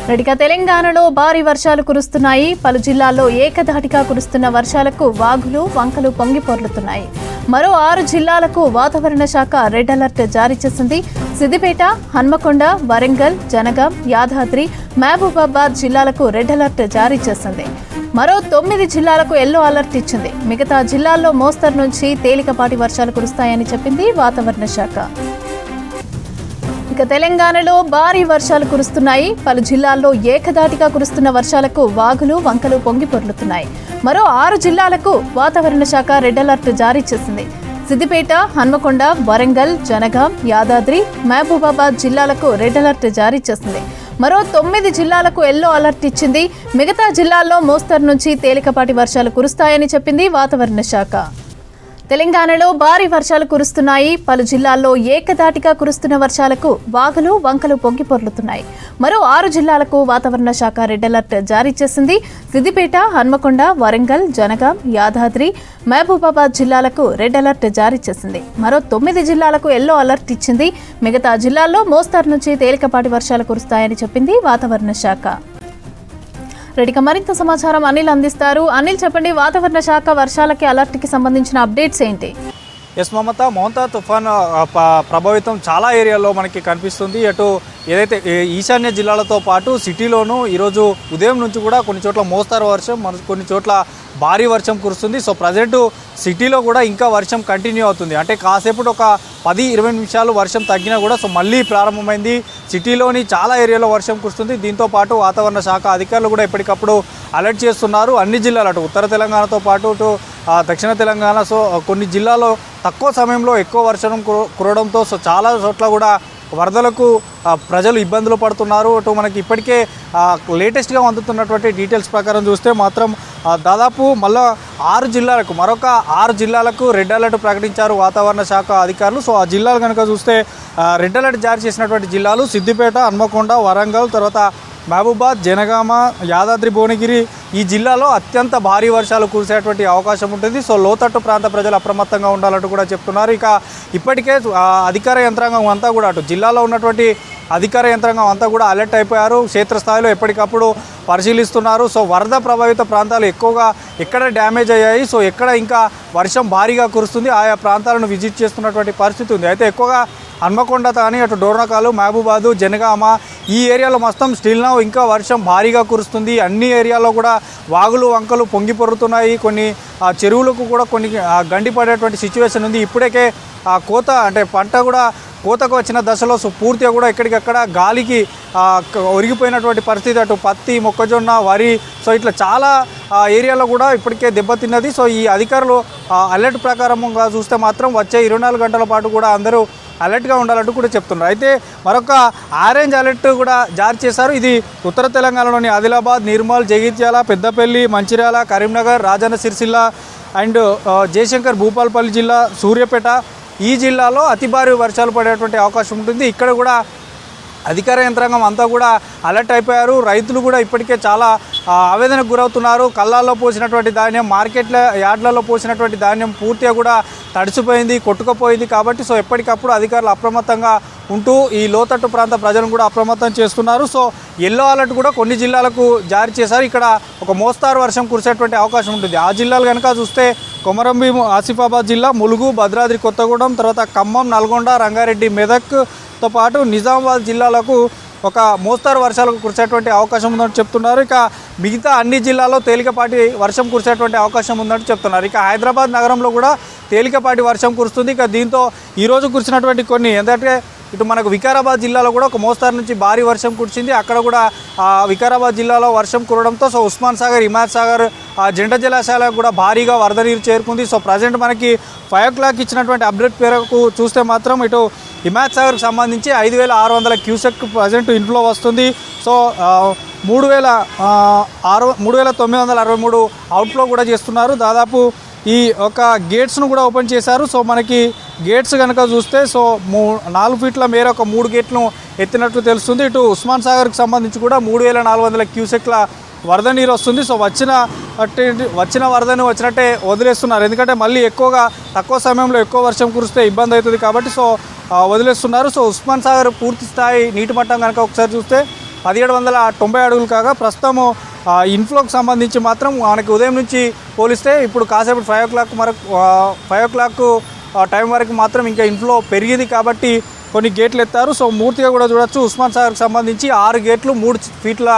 రెడిగా తెలంగాణలో భారీ వర్షాలు కురుస్తున్నాయి. పలు జిల్లాల్లో ఏకధాటిగా కురుస్తున్న వర్షాలకు వాగులు వంకలు పొంగి పొర్లుతున్నాయి. మరో 6 జిల్లాలకు వాతావరణ శాఖ రెడ్ అలర్ట్ జారీ చేసింది. సిద్దిపేట, హన్మకొండ, వరంగల్, జనగాం, యాదాద్రి, మహబూబాబాద్ జిల్లాలకు రెడ్ అలర్ట్ జారీ చేసింది. మరో 9 జిల్లాలకు ఎల్లో అలర్ట్ ఇచ్చింది. మిగతా జిల్లాల్లో మోస్తరు నుంచి తేలికపాటి వర్షాలు కురుస్తాయని చెప్పింది వాతావరణ శాఖ. ఇక తెలంగాణలో భారీ వర్షాలు కురుస్తున్నాయి. పలు జిల్లాల్లో ఏకధాటిగా కురుస్తున్న వర్షాలకు వాగులు వంకలు పొంగి పొర్లుతున్నాయి. మరో 6 జిల్లాలకు వాతావరణ శాఖ రెడ్ అలర్ట్ జారీ చేసింది. సిద్దిపేట, హన్మకొండ, వరంగల్, జనగాం, యాదాద్రి, మహబూబాబాద్ జిల్లాలకు రెడ్ అలర్ట్ జారీ చేసింది. మరో 9 జిల్లాలకు ఎల్లో అలర్ట్ ఇచ్చింది. మిగతా జిల్లాల్లో మోస్తరు నుంచి తేలికపాటి వర్షాలు కురుస్తాయని చెప్పింది వాతావరణ శాఖ. తెలంగాణలో భారీ వర్షాలు కురుస్తున్నాయి. పలు జిల్లాల్లో ఏకధాటిగా కురుస్తున్న వర్షాలకు వాగులు వంకలు పొంగి పొర్లుతున్నాయి. మరో 6 జిల్లాలకు వాతావరణ శాఖ రెడ్ అలర్ట్ జారీ చేసింది. సిద్దిపేట, హన్మకొండ, వరంగల్, జనగాం, యాదాద్రి, మహబూబాబాద్ జిల్లాలకు రెడ్ అలర్ట్ జారీ చేసింది. మరో 9 జిల్లాలకు ఎల్లో అలర్ట్ ఇచ్చింది. మిగతా జిల్లాల్లో మోస్తరు నుంచి తేలికపాటి వర్షాలు కురుస్తాయని చెప్పింది వాతావరణ శాఖ. రెడీగా మరింత సమాచారం అనిల్ అందిస్తారు. అనిల్, చెప్పండి, వాతావరణ శాఖ వర్షాలకి అలర్ట్కి సంబంధించిన అప్డేట్స్ ఏంటి? ఎస్ మమతా తుఫాన్ ప్రభావితం చాలా ఏరియాలో మనకి కనిపిస్తుంది. అటు ఏదైతే ఈశాన్య జిల్లాలతో పాటు సిటీలోనూ ఈరోజు ఉదయం నుంచి కూడా కొన్ని చోట్ల మోస్తారు వర్షం, కొన్ని చోట్ల భారీ వర్షం కురుస్తుంది. సో ప్రజెంట్ సిటీలో కూడా ఇంకా వర్షం కంటిన్యూ అవుతుంది. అంటే కాసేపటి ఒక 10-20 నిమిషాలు వర్షం తగ్గినా కూడా సో మళ్ళీ ప్రారంభమైంది. సిటీలోని చాలా ఏరియాలో వర్షం కురుస్తుంది. దీంతో పాటు వాతావరణ శాఖ అధికారులు కూడా ఎప్పటికప్పుడు అలర్ట్ చేస్తున్నారు. అన్ని జిల్లాలు, అటు ఉత్తర తెలంగాణతో పాటు ఇటు దక్షిణ తెలంగాణ, సో కొన్ని జిల్లాలో తక్కువ సమయంలో ఎక్కువ వర్షం కురవడంతో సో చాలా చోట్ల కూడా వరదలకు ప్రజలు ఇబ్బందులు పడుతున్నారు. అటు మనకి ఇప్పటికే లేటెస్ట్గా అందుతున్నటువంటి డీటెయిల్స్ ప్రకారం చూస్తే మాత్రం దాదాపు మళ్ళీ 6 జిల్లాలకు మరొక 6 జిల్లాలకు రెడ్ అలర్ట్ ప్రకటించారు వాతావరణ శాఖ అధికారులు. సో ఆ జిల్లాలు కనుక చూస్తే రెడ్ అలర్ట్ జారీ చేసినటువంటి జిల్లాలు సిద్దిపేట, హన్మకొండ, వరంగల్, తర్వాత మహబూబాద్, జనగామ, యాదాద్రి, భువనగిరి ఈ జిల్లాలో అత్యంత భారీ వర్షాలు కురిసేటువంటి అవకాశం ఉంటుంది. సో లోతట్టు ప్రాంత ప్రజలు అప్రమత్తంగా ఉండాలంటూ కూడా చెప్తున్నారు. ఇక ఇప్పటికే అధికార యంత్రాంగం అంతా కూడా అటు జిల్లాలో ఉన్నటువంటి అధికార యంత్రాంగం అంతా కూడా అలర్ట్ అయిపోయారు. క్షేత్రస్థాయిలో ఎప్పటికప్పుడు పరిశీలిస్తున్నారు. సో వరద ప్రభావిత ప్రాంతాలు ఎక్కువగా ఎక్కడ డ్యామేజ్ అయ్యాయి, సో ఎక్కడ ఇంకా వర్షం భారీగా కురుస్తుంది, ఆయా ప్రాంతాలను విజిట్ చేస్తున్నటువంటి పరిస్థితి ఉంది. అయితే ఎక్కువగా హన్మకొండ కానీ అటు డోర్నకాలు, మహబూబాదు, జనగామ ఈ ఏరియాలో మొత్తం స్టిల్ నౌ ఇంకా వర్షం భారీగా కురుస్తుంది. అన్ని ఏరియాలో కూడా వాగులు వంకలు పొంగి పొరుతున్నాయి. కొన్ని చెరువులకు కూడా కొన్ని గండి పడేటువంటి సిచ్యువేషన్ ఉంది. ఇప్పటికే కోత అంటే పంట కూడా కోతకు వచ్చిన దశలో సో పూర్తిగా కూడా ఎక్కడికక్కడ గాలికి ఒరిగిపోయినటువంటి పరిస్థితి. అటు పత్తి, మొక్కజొన్న, వరి సో ఇట్లా చాలా ఏరియాలో కూడా ఇప్పటికే దెబ్బతిన్నది. సో ఈ అధికారులు అలర్ట్ ప్రకారంగా చూస్తే మాత్రం వచ్చే 24 గంటల పాటు కూడా అందరూ అలర్ట్గా ఉండాలంటూ కూడా చెప్తున్నారు. అయితే మరొక ఆరెంజ్ అలర్ట్ కూడా జారీ చేశారు. ఇది ఉత్తర తెలంగాణలోని ఆదిలాబాద్, నిర్మల్, జగిత్యాల, పెద్దపల్లి, మంచిర్యాల, కరీంనగర్, రాజన్న సిరిసిల్ల అండ్ జయశంకర్ భూపాలపల్లి జిల్లా, సూర్యాపేట ఈ జిల్లాలో అతి భారీ వర్షాలు పడేటువంటి అవకాశం ఉంటుంది. ఇక్కడ కూడా అధికార యంత్రాంగం అంతా కూడా అలర్ట్ అయిపోయారు. రైతులు కూడా ఇప్పటికే చాలా ఆవేదనకు గురవుతున్నారు. కళ్ళాల్లో పోసినటువంటి ధాన్యం, మార్కెట్ల యార్డ్లలో పోసినటువంటి ధాన్యం పూర్తిగా కూడా తడిసిపోయింది, కొట్టుకుపోయింది. కాబట్టి సో ఎప్పటికప్పుడు అధికారులు అప్రమత్తంగా ఉంటూ ఈ లోతట్టు ప్రాంత ప్రజలను కూడా అప్రమత్తం చేస్తున్నారు. సో ఎల్లో అలర్ట్ కూడా కొన్ని జిల్లాలకు జారీ చేశారు. ఇక్కడ ఒక మోస్తారు వర్షం కురిసేటువంటి అవకాశం ఉంటుంది. ఆ జిల్లాలు కనుక చూస్తే కొమరంభీం, ఆసిఫాబాద్ జిల్లా, ములుగు, భద్రాద్రి కొత్తగూడెం, తర్వాత ఖమ్మం, నల్గొండ, రంగారెడ్డి, మెదక్తో పాటు నిజామాబాద్ జిల్లాలకు ఒక మోస్తారు వర్షాలకు కురిసేటువంటి అవకాశం ఉందని చెప్తున్నారు. ఇక మిగతా అన్ని జిల్లాల్లో తేలికపాటి వర్షం కురిసేటువంటి అవకాశం ఉందని చెప్తున్నారు. ఇక హైదరాబాద్ నగరంలో కూడా తేలికపాటి వర్షం కురుస్తుంది. ఇక దీంతో ఈరోజు కురిసినటువంటి కొన్ని ఏంటంటే ఇటు మనకు వికారాబాద్ జిల్లాలో కూడా ఒక మోస్తారు నుంచి భారీ వర్షం కురిసింది. అక్కడ కూడా వికారాబాద్ జిల్లాలో వర్షం కురవడంతో సో ఉస్మాన్ సాగర్, హిమాయత్ సాగర్ జంట జలాశయాలకు కూడా భారీగా వరద నీరు చేరుకుంది. సో ప్రజెంట్ మనకి 5 o'clock ఇచ్చినటువంటి అప్డేట్ మేరకు చూస్తే మాత్రం ఇటు హిమాయత్ సాగర్కి సంబంధించి 5,600 క్యూసెక్ ప్రజెంట్ ఇన్ఫ్లో వస్తుంది. సో 3,963 అవుట్ఫ్లో కూడా చేస్తున్నారు. దాదాపు ఈ ఒక గేట్స్ను కూడా ఓపెన్ చేశారు. సో మనకి గేట్స్ కనుక చూస్తే సో 4 ఫీట్ల మేర ఒక 3 గేట్లను ఎత్తినట్లు తెలుస్తుంది. ఇటు ఉస్మాన్ సాగర్కి సంబంధించి కూడా 3,400 క్యూసెక్ల వరద నీరు వస్తుంది. సో వచ్చిన వరదను వచ్చినట్టే వదిలేస్తున్నారు. ఎందుకంటే మళ్ళీ ఎక్కువగా తక్కువ సమయంలో ఎక్కువ వర్షం కురిస్తే ఇబ్బంది అవుతుంది కాబట్టి సో వదిలేస్తున్నారు. సో ఉస్మాన్ సాగర్ పూర్తి స్థాయి నీటి మట్టం కనుక ఒకసారి చూస్తే 1790 అడుగులు కాగా ప్రస్తుతం ఇన్ఫ్లోకి సంబంధించి మాత్రం మనకి ఉదయం నుంచి పోలిస్తే ఇప్పుడు కాసేపు 5 o'clock వరకు 5 o'clock టైం వరకు మాత్రం ఇంకా ఇన్ఫ్లో పెరిగింది కాబట్టి కొన్ని గేట్లు ఎత్తారు. సో మూర్తిగా కూడా చూడొచ్చు ఉస్మాన్ సాగర్కి సంబంధించి 6 గేట్లు 3 ఫీట్ల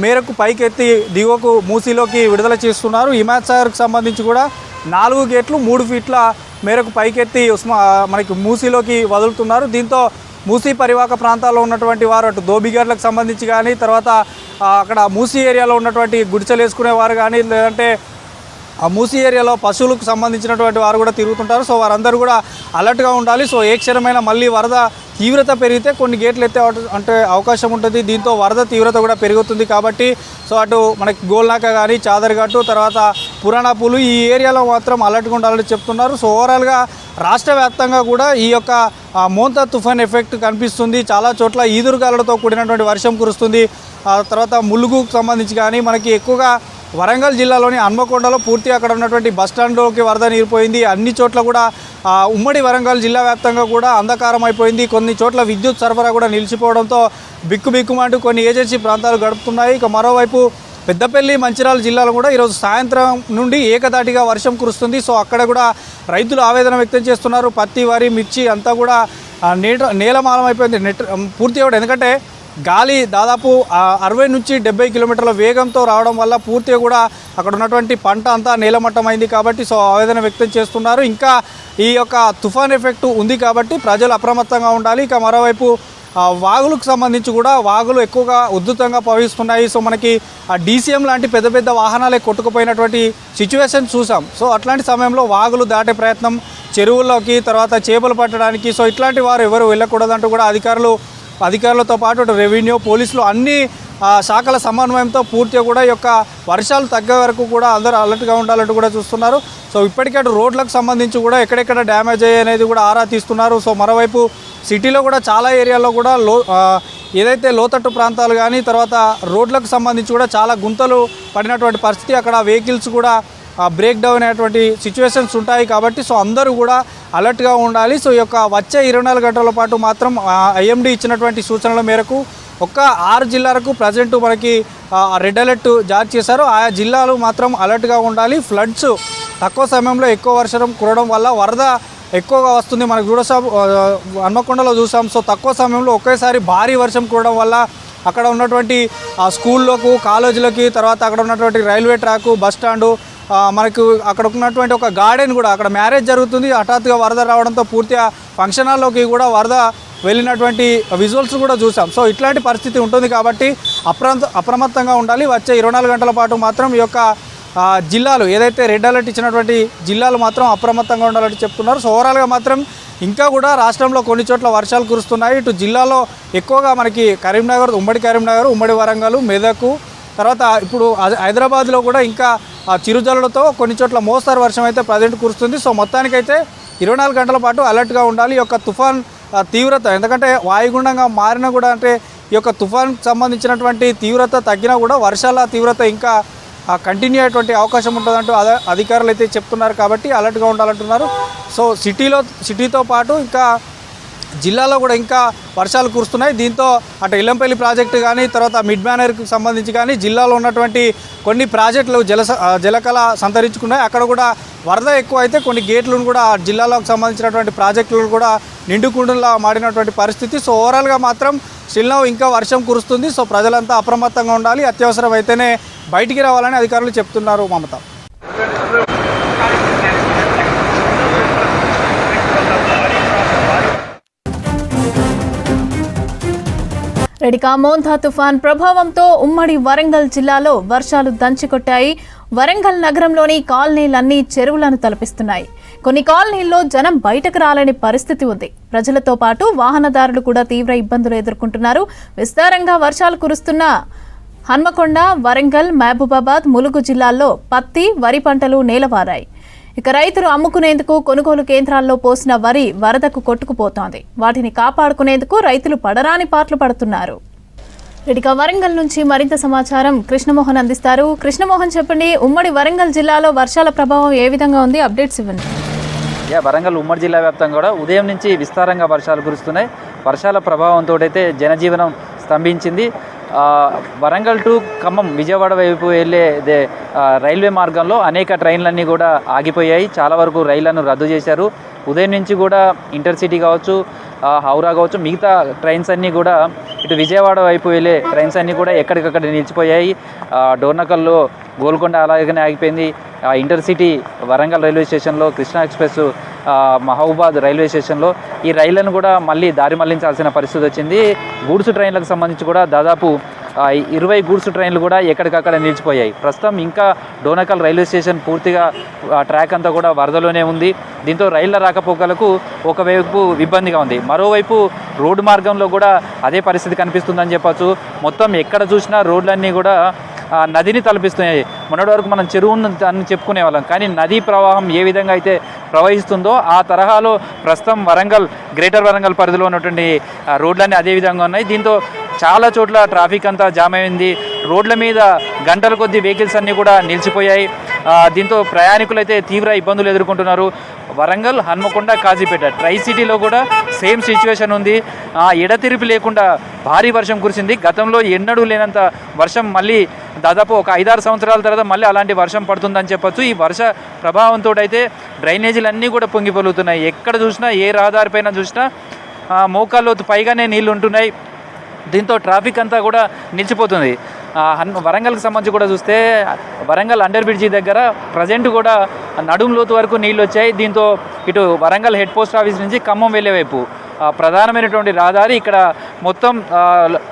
మేరకు పైకెత్తి దిగువకు మూసీలోకి విడుదల చేస్తున్నారు. హిమాయత్ సాగర్కి సంబంధించి కూడా 4 గేట్లు 3 ఫీట్ల మేరకు పైకెత్తి మనకి మూసీలోకి వదులుతున్నారు. దీంతో మూసీ పరివాహక ప్రాంతాల్లో ఉన్నటువంటి వారు అటు దోబిగర్లకు సంబంధించి కానీ తర్వాత అక్కడ మూసీ ఏరియాలో ఉన్నటువంటి గుడిసెలు వేసుకునేవారు కానీ లేదంటే ఆ మూసీ ఏరియాలో పశువులకు సంబంధించినటువంటి వారు కూడా తిరుగుతుంటారు. సో వారందరూ కూడా అలర్ట్గా ఉండాలి. సో ఏ క్షణమైనా మళ్ళీ వరద తీవ్రత పెరిగితే కొన్ని గేట్లు ఎత్తే అంటే అవకాశం ఉంటుంది. దీంతో వరద తీవ్రత కూడా పెరుగుతుంది కాబట్టి సో అటు మనకి గోల్నాక కానీ చాదర్ఘాటు తర్వాత పురాణాపూలు ఈ ఏరియాలో మాత్రం అలర్ట్గా ఉండాలని చెప్తున్నారు. సో ఓవరాల్గా రాష్ట్ర వ్యాప్తంగా కూడా ఈ యొక్క మోంతా తుఫాన్ ఎఫెక్ట్ కనిపిస్తుంది. చాలా చోట్ల ఈదురుగాలులతో కూడినటువంటి వర్షం కురుస్తుంది. తర్వాత ములుగుకు సంబంధించి కానీ మనకి ఎక్కువగా వరంగల్ జిల్లాలోని హన్మకొండలో పూర్తిగా అక్కడ ఉన్నటువంటి బస్టాండ్లోకి వరద నీరిపోయింది. అన్ని చోట్ల కూడా ఉమ్మడి వరంగల్ జిల్లా వ్యాప్తంగా కూడా అంధకారం అయిపోయింది. కొన్ని చోట్ల విద్యుత్ సరఫరా కూడా నిలిచిపోవడంతో బిక్కుబిక్కుమంటూ కొన్ని ఏజెన్సీ ప్రాంతాలు గడుపుతున్నాయి. ఇక మరోవైపు పెద్దపల్లి మంచిర్యాల జిల్లాలో కూడా ఈరోజు సాయంత్రం నుండి ఏకధాటిగా వర్షం కురుస్తుంది. సో అక్కడ కూడా రైతులు ఆవేదన వ్యక్తం చేస్తున్నారు. పత్తి వరి మిర్చి అంతా కూడా నేలమాలం అయిపోయింది పూర్తిగా కూడా. ఎందుకంటే గాలి దాదాపు 60 నుంచి 70 కిలోమీటర్ల వేగంతో రావడం వల్ల పూర్తిగా కూడా అక్కడ ఉన్నటువంటి పంట అంతా నేలమట్టమైంది కాబట్టి సో ఆవేదన వ్యక్తం చేస్తున్నారు. ఇంకా ఈ యొక్క తుఫాన్ ఎఫెక్ట్ ఉంది కాబట్టి ప్రజలు అప్రమత్తంగా ఉండాలి. ఇక మరోవైపు వాగులకు సంబంధించి కూడా వాగులు ఎక్కువగా ఉధృతంగా ప్రవహిస్తున్నాయి. సో మనకి DCM లాంటి పెద్ద పెద్ద వాహనాలే కొట్టుకుపోయినటువంటి సిచ్యువేషన్ చూసాం. సో అట్లాంటి సమయంలో వాగులు దాటే ప్రయత్నం చెరువుల్లోకి తర్వాత చేపలు పట్టడానికి సో ఇట్లాంటి వారు ఎవరు వెళ్ళకూడదంటూ కూడా అధికారులతో పాటు రెవెన్యూ పోలీసులు అన్ని శాఖల సమన్వయంతో పూర్తిగా కూడా ఈ యొక్క వర్షాలు తగ్గే వరకు కూడా అందరూ అలర్ట్గా ఉండాలంటూ కూడా చూస్తున్నారు. సో ఇప్పటికే అటు రోడ్లకు సంబంధించి కూడా ఎక్కడెక్కడ డ్యామేజ్ అయ్యాయి అనేది కూడా ఆరా తీస్తున్నారు. సో మరోవైపు సిటీలో కూడా చాలా ఏరియాల్లో కూడా ఏదైతే లోతట్టు ప్రాంతాలు కానీ తర్వాత రోడ్లకు సంబంధించి కూడా చాలా గుంతలు పడినటువంటి పరిస్థితి, అక్కడ వెహికల్స్ కూడా బ్రేక్ డౌన్ అయినటువంటి సిచ్యువేషన్స్ ఉంటాయి కాబట్టి సో అందరూ కూడా అలర్ట్గా ఉండాలి. సో ఈ యొక్క వచ్చే 24 గంటల పాటు మాత్రం IMD ఇచ్చినటువంటి సూచనల మేరకు 6 జిల్లాలకు ప్రజెంట్ మనకి రెడ్ అలర్ట్ జారీ చేశారు. ఆయా జిల్లాలు మాత్రం అలర్ట్గా ఉండాలి. ఫ్లడ్స్ తక్కువ సమయంలో ఎక్కువ వర్షం కురవడం వల్ల వరద ఎక్కువగా వస్తుంది. మనకు చూడసాం హన్మకొండలో చూసాం. సో తక్కువ సమయంలో ఒకేసారి భారీ వర్షం కురవడం వల్ల అక్కడ ఉన్నటువంటి స్కూళ్ళకు కాలేజీలకి తర్వాత అక్కడ ఉన్నటువంటి రైల్వే ట్రాకు బస్ స్టాండు మనకు అక్కడ ఉన్నటువంటి ఒక గార్డెన్ కూడా అక్కడ మ్యారేజ్ జరుగుతుంది. హఠాత్తుగా వరద రావడంతో పూర్తిగా ఫంక్షన్ హాల్లోకి కూడా వరద వెళ్ళినటువంటి విజువల్స్ కూడా చూసాం. సో ఇట్లాంటి పరిస్థితి ఉంటుంది కాబట్టి అప్రమత్తంగా ఉండాలి. వచ్చే 24 గంటల పాటు మాత్రం ఈ యొక్క జిల్లాలు ఏదైతే రెడ్ అలర్ట్ ఇచ్చినటువంటి జిల్లాలు మాత్రం అప్రమత్తంగా ఉండాలని చెప్తున్నారు. సో ఓవరాల్గా మాత్రం ఇంకా కూడా రాష్ట్రంలో కొన్ని చోట్ల వర్షాలు కురుస్తున్నాయి. ఇటు జిల్లాలో ఎక్కువగా మనకి కరీంనగర్ ఉమ్మడి వరంగల్ మెదక్ తర్వాత ఇప్పుడు హైదరాబాద్లో కూడా ఇంకా చిరుజల్లులతో కొన్ని చోట్ల మోస్తారు వర్షం అయితే ప్రజెంట్ కురుస్తుంది. సో మొత్తానికైతే 24 గంటల పాటు అలర్ట్గా ఉండాలి. ఈ యొక్క తుఫాన్ తీవ్రత ఎందుకంటే వాయుగుండంగా మారినా కూడా అంటే ఈ యొక్క తుఫాన్కి సంబంధించినటువంటి తీవ్రత తగ్గినా కూడా వర్షాల తీవ్రత ఇంకా కంటిన్యూ అయ్యేటువంటి అవకాశం ఉంటుందంటూ అధికారులు అయితే చెప్తున్నారు కాబట్టి అలర్ట్గా ఉండాలంటున్నారు. సో సిటీతో పాటు ఇంకా జిల్లాలో కూడా ఇంకా వర్షాలు కురుస్తున్నాయి. దీంతో అటు ఇల్లంపల్లి ప్రాజెక్టు కానీ తర్వాత మిడ్ బ్యానర్కి సంబంధించి కానీ జిల్లాలో ఉన్నటువంటి కొన్ని ప్రాజెక్టులు జలకళ సంతరించుకున్నాయి. అక్కడ కూడా వరద ఎక్కువ అయితే కొన్ని గేట్లను కూడా జిల్లాలోకి సంబంధించినటువంటి ప్రాజెక్టులు కూడా నిండుకుండలా మాడినటువంటి పరిస్థితి. సో ఓవరాల్గా మాత్రం స్టిల్ ఇంకా వర్షం కురుస్తుంది. సో ప్రజలంతా అప్రమత్తంగా ఉండాలి. అత్యవసరం అయితేనే బయటికి రావాలని అధికారులు చెప్తున్నారు. మమత. రెడికా మోంతా తుఫాన్ ప్రభావంతో ఉమ్మడి వరంగల్ జిల్లాలో వర్షాలు దంచికొట్టాయి. వరంగల్ నగరంలోని కాలనీలన్నీ చెరువులను తలపిస్తున్నాయి. కొన్ని కాలనీల్లో జనం బయటకు రాలేని పరిస్థితి ఉంది. ప్రజలతో పాటు వాహనదారులు కూడా తీవ్ర ఇబ్బందులు ఎదుర్కొంటున్నారు. విస్తారంగా వర్షాలు కురుస్తున్న హన్మకొండ, వరంగల్, మహబూబాబాద్, ములుగు జిల్లాల్లో పత్తి, వరి పంటలు నేలవారాయి. ఇక రైతులు అమ్ముకునేందుకు కొనుగోలు కేంద్రాల్లో పోసిన వరి వరదకు కొట్టుకుపోతోంది. వాటిని కాపాడుకునేందుకు రైతులు పడరాని పాట్లు పడుతున్నారు. ఇక వరంగల్ నుంచి మరింత సమాచారం కృష్ణమోహన్ అందిస్తారు. కృష్ణమోహన్, చెప్పండి, ఉమ్మడి వరంగల్ జిల్లాలో వర్షాల ప్రభావం ఏ విధంగా ఉంది? అప్డేట్స్ ఇవ్వండి. వరంగల్ ఉమ్మడి జిల్లా వ్యాప్తంగా కూడా ఉదయం నుంచి విస్తారంగా వర్షాలు కురుస్తున్నాయి. వర్షాల ప్రభావంతో అయితే జనజీవనం స్తంభించింది. వరంగల్ టు ఖమ్మం విజయవాడ వైపు వెళ్ళే రైల్వే మార్గంలో అనేక ట్రైన్లన్నీ కూడా ఆగిపోయాయి. చాలా వరకు రైళ్లను రద్దు చేశారు. ఉదయం నుంచి కూడా ఇంటర్సిటీ కావచ్చు, హౌరా కావచ్చు, మిగతా ట్రైన్స్ అన్నీ కూడా ఇటు విజయవాడ వైపు వెళ్ళే ట్రైన్స్ అన్నీ కూడా ఎక్కడికక్కడ నిలిచిపోయాయి. డోర్నకల్లో గోల్కొండ అలాగనే ఆగిపోయింది. ఇంటర్సిటీ వరంగల్ రైల్వే స్టేషన్లో, కృష్ణా ఎక్స్ప్రెస్ మహబూబాద్ రైల్వే స్టేషన్లో ఈ రైళ్లను కూడా మళ్ళీ దారి మళ్లించాల్సిన పరిస్థితి వచ్చింది. గూడ్స్ ట్రైన్లకు సంబంధించి కూడా దాదాపు 20 గూడ్స్ ట్రైన్లు కూడా ఎక్కడికక్కడ నిలిచిపోయాయి. ప్రస్తుతం ఇంకా డోర్నకల్ రైల్వే స్టేషన్ పూర్తిగా ట్రాక్ అంతా కూడా వరదలోనే ఉంది. దీంతో రైళ్ల రాకపోకలకు ఒకవైపు ఇబ్బందిగా ఉంది, మరోవైపు రోడ్డు మార్గంలో కూడా అదే పరిస్థితి కనిపిస్తుందని చెప్పచ్చు. మొత్తం ఎక్కడ చూసినా రోడ్లన్నీ కూడా నదిని తలపిస్తున్నాయి. మొన్నటి వరకు మనం చెరువును అని చెప్పుకునే వాళ్ళం, కానీ నదీ ప్రవాహం ఏ విధంగా అయితే ప్రవహిస్తుందో ఆ తరహాలో ప్రస్తుతం వరంగల్, గ్రేటర్ వరంగల్ పరిధిలో ఉన్నటువంటి రోడ్లన్నీ అదే విధంగా ఉన్నాయి. దీంతో చాలా చోట్ల ట్రాఫిక్ అంతా జామ్ అయింది. రోడ్ల మీద గంటల కొద్దీ వెహికల్స్ అన్నీ కూడా నిలిచిపోయాయి. దీంతో ప్రయాణికులు అయితే తీవ్ర ఇబ్బందులు ఎదుర్కొంటున్నారు. వరంగల్, హన్మకొండ, కాజీపేట ట్రై సిటీలో కూడా సేమ్ సిచ్యువేషన్ ఉంది. ఎడతెరిపి లేకుండా భారీ వర్షం కురిసింది. గతంలో ఎన్నడూ లేనంత వర్షం మళ్ళీ దాదాపు ఒక 5-6 సంవత్సరాల తర్వాత మళ్ళీ అలాంటి వర్షం పడుతుందని చెప్పొచ్చు. ఈ వర్ష ప్రభావంతో అయితే డ్రైనేజీలు అన్నీ కూడా పొంగిపొలుగుతున్నాయి. ఎక్కడ చూసినా, ఏ రహదారిపైన చూసినా మోకాళ్ళలోతు పైగానే నీళ్లు ఉంటున్నాయి. దీంతో ట్రాఫిక్ అంతా కూడా నిలిచిపోతుంది. వరంగల్కి సంబంధించి కూడా చూస్తే వరంగల్ అండర్ బ్రిడ్జి దగ్గర ప్రజెంట్ కూడా నడుం లోతు వరకు నీళ్ళు వచ్చాయి. దీంతో ఇటు వరంగల్ హెడ్ పోస్ట్ ఆఫీస్ నుంచి ఖమ్మం వెళ్ళే వైపు ప్రధానమైనటువంటి రహదారి ఇక్కడ మొత్తం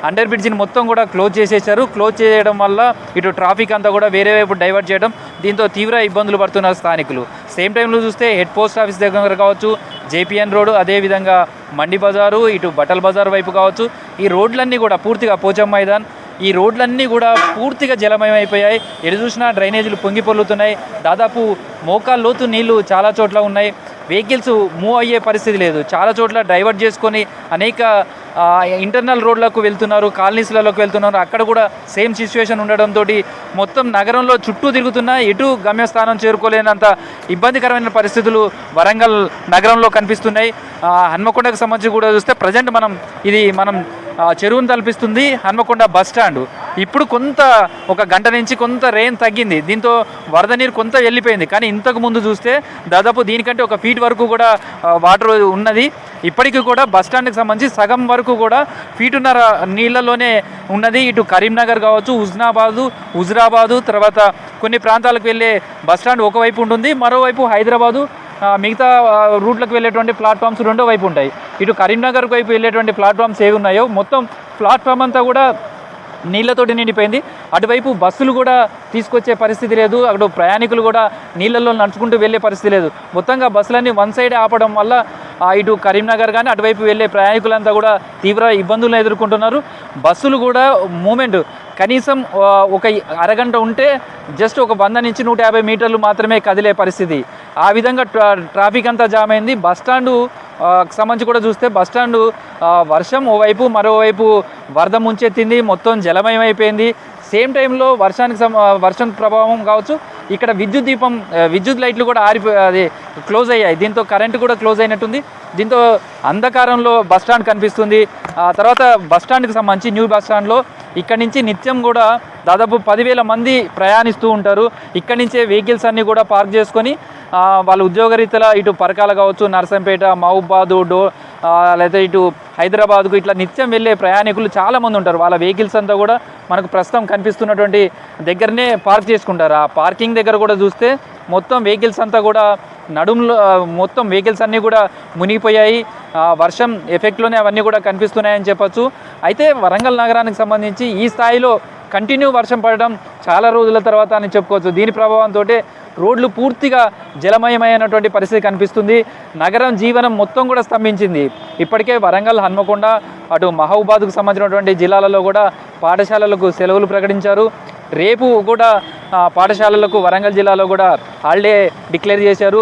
అండర్ బ్రిడ్జిని మొత్తం కూడా క్లోజ్ చేసేసారు. క్లోజ్ చేయడం వల్ల ఇటు ట్రాఫిక్ అంతా కూడా వేరే వైపు డైవర్ట్ చేయడం, దీంతో తీవ్ర ఇబ్బందులు పడుతున్నారు స్థానికులు. సేమ్ టైంలో చూస్తే హెడ్ పోస్ట్ ఆఫీస్ దగ్గర కావచ్చు, జేపీఎన్ రోడ్డు, అదేవిధంగా మండి బజారు, ఇటు బట్టల్ బజార్ వైపు కావచ్చు, ఈ రోడ్లన్నీ కూడా పూర్తిగా పోచం మైదాన్, ఈ రోడ్లన్నీ కూడా పూర్తిగా జలమయం అయిపోయాయి. ఎటు చూసినా డ్రైనేజీలు పొంగి పొర్లుతున్నాయి. దాదాపు మోకాళ్ళ లోతు నీళ్లు చాలా చోట్ల ఉన్నాయి. వెహికల్స్ మూవ్ అయ్యే పరిస్థితి లేదు. చాలా చోట్ల డైవర్ట్ చేసుకొని అనేక ఇంటర్నల్ రోడ్లకు వెళ్తున్నారు, కాలనీస్లలోకి వెళ్తున్నారు. అక్కడ కూడా సేమ్ సిచ్యువేషన్ ఉండడంతో మొత్తం నగరంలో చుట్టూ తిరుగుతున్నా ఎటు గమ్యస్థానం చేరుకోలేనంత ఇబ్బందికరమైన పరిస్థితులు వరంగల్ నగరంలో కనిపిస్తున్నాయి. హన్మకొండకు సంబంధించి కూడా చూస్తే ప్రజెంట్ మనం చెరువును తలపిస్తుంది హన్మకొండ బస్ స్టాండ్. ఇప్పుడు ఒక గంట నుంచి కొంత రెయిన్ తగ్గింది. దీంతో వరద నీరు కొంత వెళ్ళిపోయింది. కానీ ఇంతకు ముందు చూస్తే దాదాపు దీనికంటే 1 ఫీట్ వరకు కూడా వాటర్ ఉన్నది. ఇప్పటికీ కూడా బస్ స్టాండ్కి సంబంధించి సగం వరకు కూడా ఫీటున్నర నీళ్ళలోనే ఉన్నది. ఇటు కరీంనగర్ కావచ్చు, హుజరాబాదు, తర్వాత కొన్ని ప్రాంతాలకు వెళ్ళే బస్ స్టాండ్ ఒకవైపు ఉంటుంది, మరోవైపు హైదరాబాదు మిగతా రూట్లకు వెళ్ళేటువంటి ప్లాట్ఫామ్స్ రెండో వైపు ఉంటాయి. ఇటు కరీంనగర్ వైపు వెళ్ళేటువంటి ప్లాట్ఫామ్స్ ఏవి ఉన్నాయో మొత్తం ప్లాట్ఫామ్ అంతా కూడా నీళ్లతోటి నిండిపోయింది. అటువైపు బస్సులు కూడా తీసుకొచ్చే పరిస్థితి లేదు. అక్కడ ప్రయాణికులు కూడా నీళ్ళల్లో నడుచుకుంటూ వెళ్ళే పరిస్థితి లేదు. మొత్తంగా బస్సులన్నీ వన్ సైడ్ ఆపడం వల్ల ఇటు కరీంనగర్ కానీ అటువైపు వెళ్ళే ప్రయాణికులంతా కూడా తీవ్ర ఇబ్బందులను ఎదుర్కొంటున్నారు. బస్సులు కూడా మూమెంట్ కనీసం ఒక అరగంట ఉంటే జస్ట్ ఒక 100 నుంచి 150 మీటర్లు మాత్రమే కదిలే పరిస్థితి. ఆ విధంగా ట్రాఫిక్ అంతా జామ్ అయింది. బస్టాండు సంబంధించి కూడా చూస్తే బస్టాండు వర్షం ఓవైపు, మరోవైపు వరద ముంచెత్తింది, మొత్తం జలమయం అయిపోయింది. సేమ్ టైంలో వర్షం ప్రభావం కావచ్చు, ఇక్కడ విద్యుత్ లైట్లు కూడా క్లోజ్ అయ్యాయి. దీంతో కరెంటు కూడా క్లోజ్ అయినట్టుంది. దీంతో అంధకారంలో బస్టాండ్ కనిపిస్తుంది. తర్వాత బస్టాండ్కి సంబంధించి న్యూ బస్టాండ్లో ఇక్కడి నుంచి నిత్యం కూడా దాదాపు 10,000 మంది ప్రయాణిస్తూ ఉంటారు. ఇక్కడి నుంచే వెహికల్స్ అన్నీ కూడా పార్క్ చేసుకొని వాళ్ళ ఉద్యోగరీత్యా ఇటు పరకాల కావచ్చు, నర్సంపేట, మహబూబాదు, లేకపోతే ఇటు హైదరాబాద్కు ఇట్లా నిత్యం వెళ్ళే ప్రయాణికులు చాలామంది ఉంటారు. వాళ్ళ వెహికల్స్ అంతా కూడా మనకు ప్రస్తుతం కనిపిస్తున్నటువంటి దగ్గరనే పార్క్ చేసుకుంటారు. ఆ పార్కింగ్ దగ్గర కూడా చూస్తే మొత్తం వెహికల్స్ అంతా కూడా మొత్తం వెహికల్స్ అన్నీ కూడా మునిగిపోయాయి. వర్షం ఎఫెక్ట్లోనే అవన్నీ కూడా కనిపిస్తున్నాయని చెప్పచ్చు. అయితే వరంగల్ నగరానికి సంబంధించి ఈ స్థాయిలో కంటిన్యూ వర్షం పడడం చాలా రోజుల తర్వాత అని చెప్పుకోవచ్చు. దీని ప్రభావంతో రోడ్లు పూర్తిగా జలమయమైనటువంటి పరిస్థితి కనిపిస్తుంది. నగరం జీవనం మొత్తం కూడా స్తంభించింది. ఇప్పటికే వరంగల్, హన్మకొండ, అటు మహబూబాద్కు సంబంధించినటువంటి జిల్లాలలో కూడా పాఠశాలలకు సెలవులు ప్రకటించారు. రేపు కూడా పాఠశాలలకు వరంగల్ జిల్లాలో కూడా హాలిడే డిక్లేర్ చేశారు.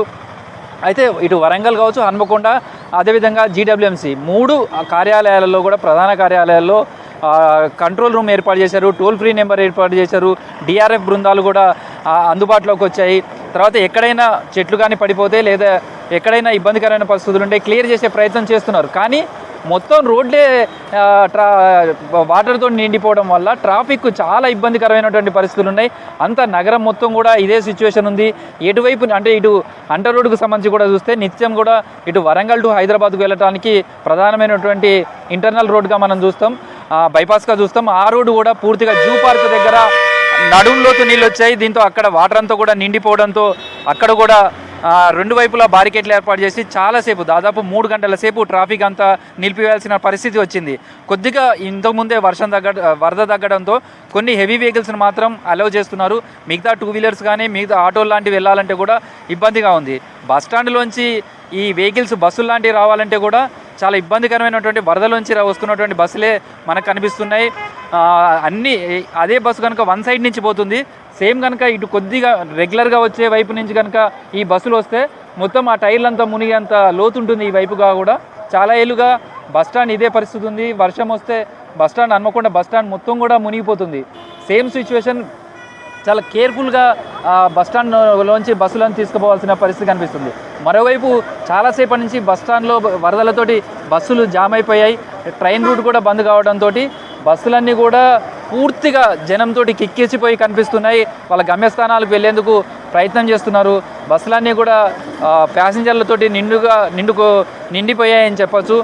అయితే ఇటు వరంగల్ కావచ్చు, హన్మకొండ, అదేవిధంగా జీడబ్ల్యూఎంసీ 3 కార్యాలయాలలో కూడా ప్రధాన కార్యాలయాల్లో కంట్రోల్ రూమ్ ఏర్పాటు చేశారు, టోల్ ఫ్రీ నెంబర్ ఏర్పాటు చేశారు, డిఆర్ఎఫ్ బృందాలు కూడా అందుబాటులోకి వచ్చాయి. తర్వాత ఎక్కడైనా చెట్లు కానీ పడిపోతే లేదా ఎక్కడైనా ఇబ్బందికరమైన పరిస్థితులు ఉంటే క్లియర్ చేసే ప్రయత్నం చేస్తున్నారు. కానీ మొత్తం రోడ్లే వాటర్తో నిండిపోవడం వల్ల ట్రాఫిక్ చాలా ఇబ్బందికరమైనటువంటి పరిస్థితులు ఉన్నాయి. అంత నగరం మొత్తం కూడా ఇదే సిచ్యువేషన్ ఉంది. ఎటువైపు అంటే ఇటు అంటర్ రోడ్డుకు సంబంధించి కూడా చూస్తే నిత్యం కూడా ఇటు వరంగల్ టు హైదరాబాద్కు వెళ్ళడానికి ప్రధానమైనటువంటి ఇంటర్నల్ రోడ్గా మనం చూస్తాం, బైపాస్గా చూస్తాం. ఆ రోడ్డు కూడా పూర్తిగా జూ పార్క్ దగ్గర నడుంలోకి నీళ్ళు వచ్చాయి. దీంతో అక్కడ వాటర్ అంతా కూడా నిండిపోవడంతో అక్కడ కూడా రెండు వైపులా బారికేట్లు ఏర్పాటు చేసి చాలాసేపు దాదాపు 3 గంటల సేపు ట్రాఫిక్ అంతా నిలిపివేయాల్సిన పరిస్థితి వచ్చింది. కొద్దిగా ఇంతకుముందే వరద తగ్గడంతో కొన్ని హెవీ వెహికల్స్ని మాత్రం అలౌ చేస్తున్నారు. మిగతా 2 వీలర్స్ కానీ మిగతా ఆటోలు లాంటివి వెళ్ళాలంటే కూడా ఇబ్బందిగా ఉంది. బస్టాండ్లోంచి ఈ వెహికల్స్ బస్సులు లాంటివి రావాలంటే కూడా చాలా ఇబ్బందికరమైనటువంటి వరదలోంచి వస్తున్నటువంటి బస్సులే మనకు కనిపిస్తున్నాయి. అన్నీ అదే బస్సు కనుక వన్ సైడ్ నుంచి పోతుంది. సేమ్ కనుక ఇటు కొద్దిగా రెగ్యులర్గా వచ్చే వైపు నుంచి కనుక ఈ బస్సులు వస్తే మొత్తం ఆ టైర్లంతా మునిగి అంత లోతుంటుంది. ఈ వైపుగా కూడా చాలా ఏళ్ళుగా బస్టాండ్ ఇదే పరిస్థితి ఉంది. వర్షం వస్తే బస్టాండ్ హన్మకొండ బస్టాండ్ మొత్తం కూడా మునిగిపోతుంది. Same situation. చాలా కేర్ఫుల్గా బస్టాండ్లోంచి బస్సులను తీసుకుపోవాల్సిన పరిస్థితి కనిపిస్తుంది. మరోవైపు చాలాసేపటి నుంచి బస్టాండ్లో వరదలతోటి బస్సులు జామ్ అయిపోయాయి. ట్రైన్ రూట్ కూడా బంద్ కావడంతో బస్సులన్నీ కూడా పూర్తిగా జనంతో కిక్కేసిపోయి కనిపిస్తున్నాయి. వాళ్ళ గమ్యస్థానాలకు వెళ్లేందుకు ప్రయత్నం చేస్తున్నారు. బస్సులన్నీ కూడా ప్యాసింజర్లతోటి నిండిపోయాయని చెప్పచ్చు.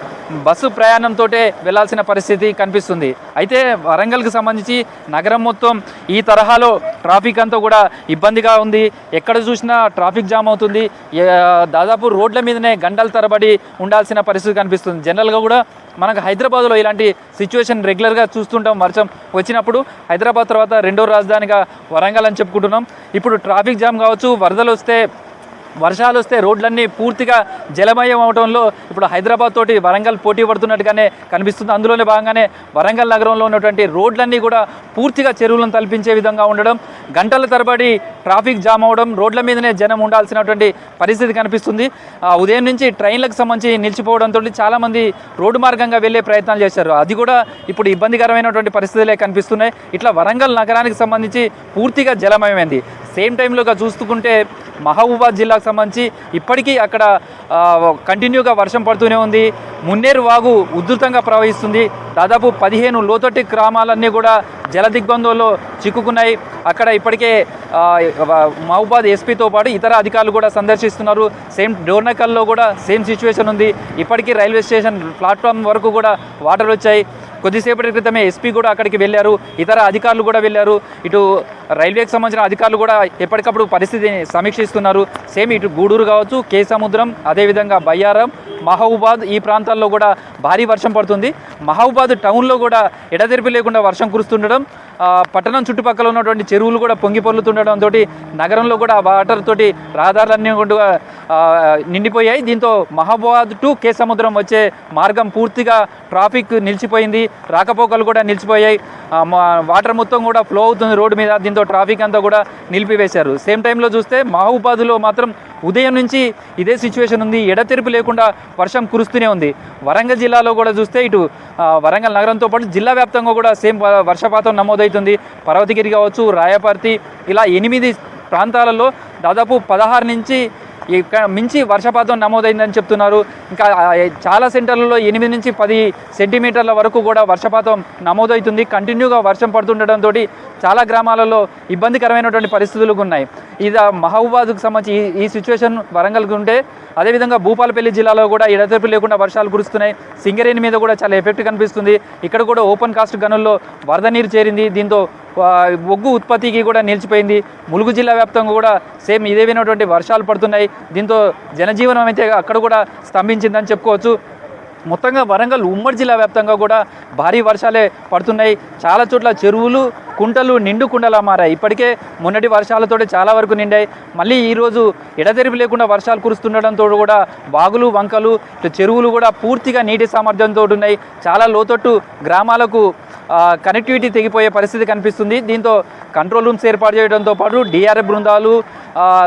బస్సు ప్రయాణంతో వెళ్లాల్సిన పరిస్థితి కనిపిస్తుంది. అయితే వరంగల్కి సంబంధించి నగరం మొత్తం ఈ తరహాలో ట్రాఫిక్ అంతా కూడా ఇబ్బందిగా ఉంది. ఎక్కడ చూసినా ట్రాఫిక్ జామ్ అవుతుంది. దాదాపు రోడ్ల మీదనే గంటల తరబడి ఉండాల్సిన పరిస్థితి కనిపిస్తుంది. జనరల్గా కూడా మనకు హైదరాబాద్లో ఇలాంటి సిచ్యువేషన్ రెగ్యులర్గా చూస్తుంటాం. వర్షం వచ్చినప్పుడు హైదరాబాద్ తర్వాత రెండో రాజధానిగా వరంగల్ అని చెప్పుకుంటున్నాం. ఇప్పుడు ట్రాఫిక్ జామ్ కావచ్చు, వర్షాలు వస్తే రోడ్లన్నీ పూర్తిగా జలమయం అవడంలో ఇప్పుడు హైదరాబాద్ తోటి వరంగల్ పోటీ పడుతున్నట్టుగానే కనిపిస్తుంది. అందులోనే భాగంగానే వరంగల్ నగరంలో ఉన్నటువంటి రోడ్లన్నీ కూడా పూర్తిగా చెరువులను తలపించే విధంగా ఉండడం, గంటల తరబడి ట్రాఫిక్ జామ్ అవడం, రోడ్ల మీదనే జనం ఉండాల్సినటువంటి పరిస్థితి కనిపిస్తుంది. ఉదయం నుంచి ట్రైన్లకు సంబంధించి నిలిచిపోవడంతో చాలామంది రోడ్డు మార్గంగా వెళ్ళే ప్రయత్నాలు చేశారు. అది కూడా ఇప్పుడు ఇబ్బందికరమైనటువంటి పరిస్థితులే కనిపిస్తున్నాయి. ఇట్లా వరంగల్ నగరానికి సంబంధించి పూర్తిగా జలమయమైంది. సేమ్ టైంలోగా చూసుకుంటే మహబూబాద్ జిల్లాకు సంబంధించి ఇప్పటికీ అక్కడ కంటిన్యూగా వర్షం పడుతూనే ఉంది. మున్నేరు వాగు ఉధృతంగా ప్రవహిస్తుంది. దాదాపు 15 లోతట్టు గ్రామాలన్నీ కూడా జల దిగ్బంధంలో చిక్కుకున్నాయి. అక్కడ ఇప్పటికే మహబూబాద్ ఎస్పీతో పాటు ఇతర అధికారులు కూడా సందర్శిస్తున్నారు. సేమ్ డోర్నకల్లో కూడా సేమ్ సిచ్యువేషన్ ఉంది. ఇప్పటికీ రైల్వే స్టేషన్ ప్లాట్ఫామ్ వరకు కూడా వాటర్ వచ్చాయి. కొద్దిసేపటి క్రితమే ఎస్పీ కూడా అక్కడికి వెళ్ళారు. ఇతర అధికారులు కూడా వెళ్ళారు. ఇటు రైల్వేకి సంబంధించిన అధికారులు కూడా ఎప్పటికప్పుడు పరిస్థితిని సమీక్షిస్తున్నారు. సేమ్ ఇటు గూడూరు కావచ్చు, కేసముద్రం, అదేవిధంగా బయ్యారం, మహబూబాద్ ఈ ప్రాంతాల్లో కూడా భారీ వర్షం పడుతుంది. మహబూబాద్ టౌన్లో కూడా ఎడతెరిపి లేకుండా వర్షం కురుస్తుండడం, పట్టణం చుట్టుపక్కల ఉన్నటువంటి చెరువులు కూడా పొంగి పొర్లుతుండడంతో నగరంలో కూడా వాటర్ తోటి రహదారులన్నీ కూడా నిండిపోయాయి. దీంతో మహబూబాద్ టు కేసముద్రం వచ్చే మార్గం పూర్తిగా ట్రాఫిక్ నిలిచిపోయింది. రాకపోకలు కూడా నిలిచిపోయాయి. వాటర్ మొత్తం కూడా ఫ్లో అవుతుంది రోడ్డు మీద. దీంతో ట్రాఫిక్ అంతా కూడా నిలిపివేశారు. సేమ్ టైంలో చూస్తే మహబూబాద్లో మాత్రం ఉదయం నుంచి ఇదే సిచ్యువేషన్ ఉంది. ఎడతెరిపి లేకుండా వర్షం కురుస్తూనే ఉంది. వరంగల్ జిల్లాలో కూడా చూస్తే ఇటు వరంగల్ నగరంతో పాటు జిల్లా వ్యాప్తంగా కూడా సేమ్ వర్షపాతం నమోదవుతుంది. పర్వతగిరి కావచ్చు, రాయపర్తి ఇలా 8 ప్రాంతాలలో దాదాపు 16 నుంచి మించి వర్షపాతం నమోదైందని చెప్తున్నారు. ఇంకా చాలా సెంటర్లలో 8 నుంచి 10 సెంటీమీటర్ల వరకు కూడా వర్షపాతం నమోదవుతుంది. కంటిన్యూగా వర్షం పడుతుండటంతో చాలా గ్రామాలలో ఇబ్బందికరమైనటువంటి పరిస్థితులు ఉన్నాయి. ఇది మహబూబాద్కు సంబంధించి ఈ సిచ్యువేషన్ వరంగల్కి ఉంటే, అదేవిధంగా భూపాలపల్లి జిల్లాలో కూడా ఎడతెరిపి లేకుండా వర్షాలు కురుస్తున్నాయి. సింగరేణి మీద కూడా చాలా ఎఫెక్ట్ కనిపిస్తుంది. ఇక్కడ కూడా ఓపెన్ కాస్ట్ గనుల్లో వరద నీరు చేరింది. దీంతో బొగ్గు ఉత్పత్తికి కూడా నిలిచిపోయింది. ములుగు జిల్లా వ్యాప్తంగా కూడా సేమ్ ఇదే వినటువంటి వర్షాలు పడుతున్నాయి. దీంతో జనజీవనం అయితే అక్కడ కూడా స్తంభించిందని చెప్పుకోవచ్చు. మొత్తంగా వరంగల్ ఉమ్మడి జిల్లా వ్యాప్తంగా కూడా భారీ వర్షాలే పడుతున్నాయి. చాలా చోట్ల చెరువులు, కుంటలు నిండు కుండలా మారాయి. ఇప్పటికే మొన్నటి వర్షాలతోటి చాలా వరకు నిండాయి. మళ్ళీ ఈరోజు ఎడతెరిపి లేకుండా వర్షాలు కురుస్తుండడంతో కూడా వాగులు, వంకలు, చెరువులు కూడా పూర్తిగా నీటి సామర్థ్యంతో ఉన్నాయి. చాలా లోతట్టు గ్రామాలకు కనెక్టివిటీ తెగిపోయే పరిస్థితి కనిపిస్తుంది. దీంతో కంట్రోల్ రూమ్స్ ఏర్పాటు చేయడంతో పాటు డిఆర్ఎఫ్ బృందాలు,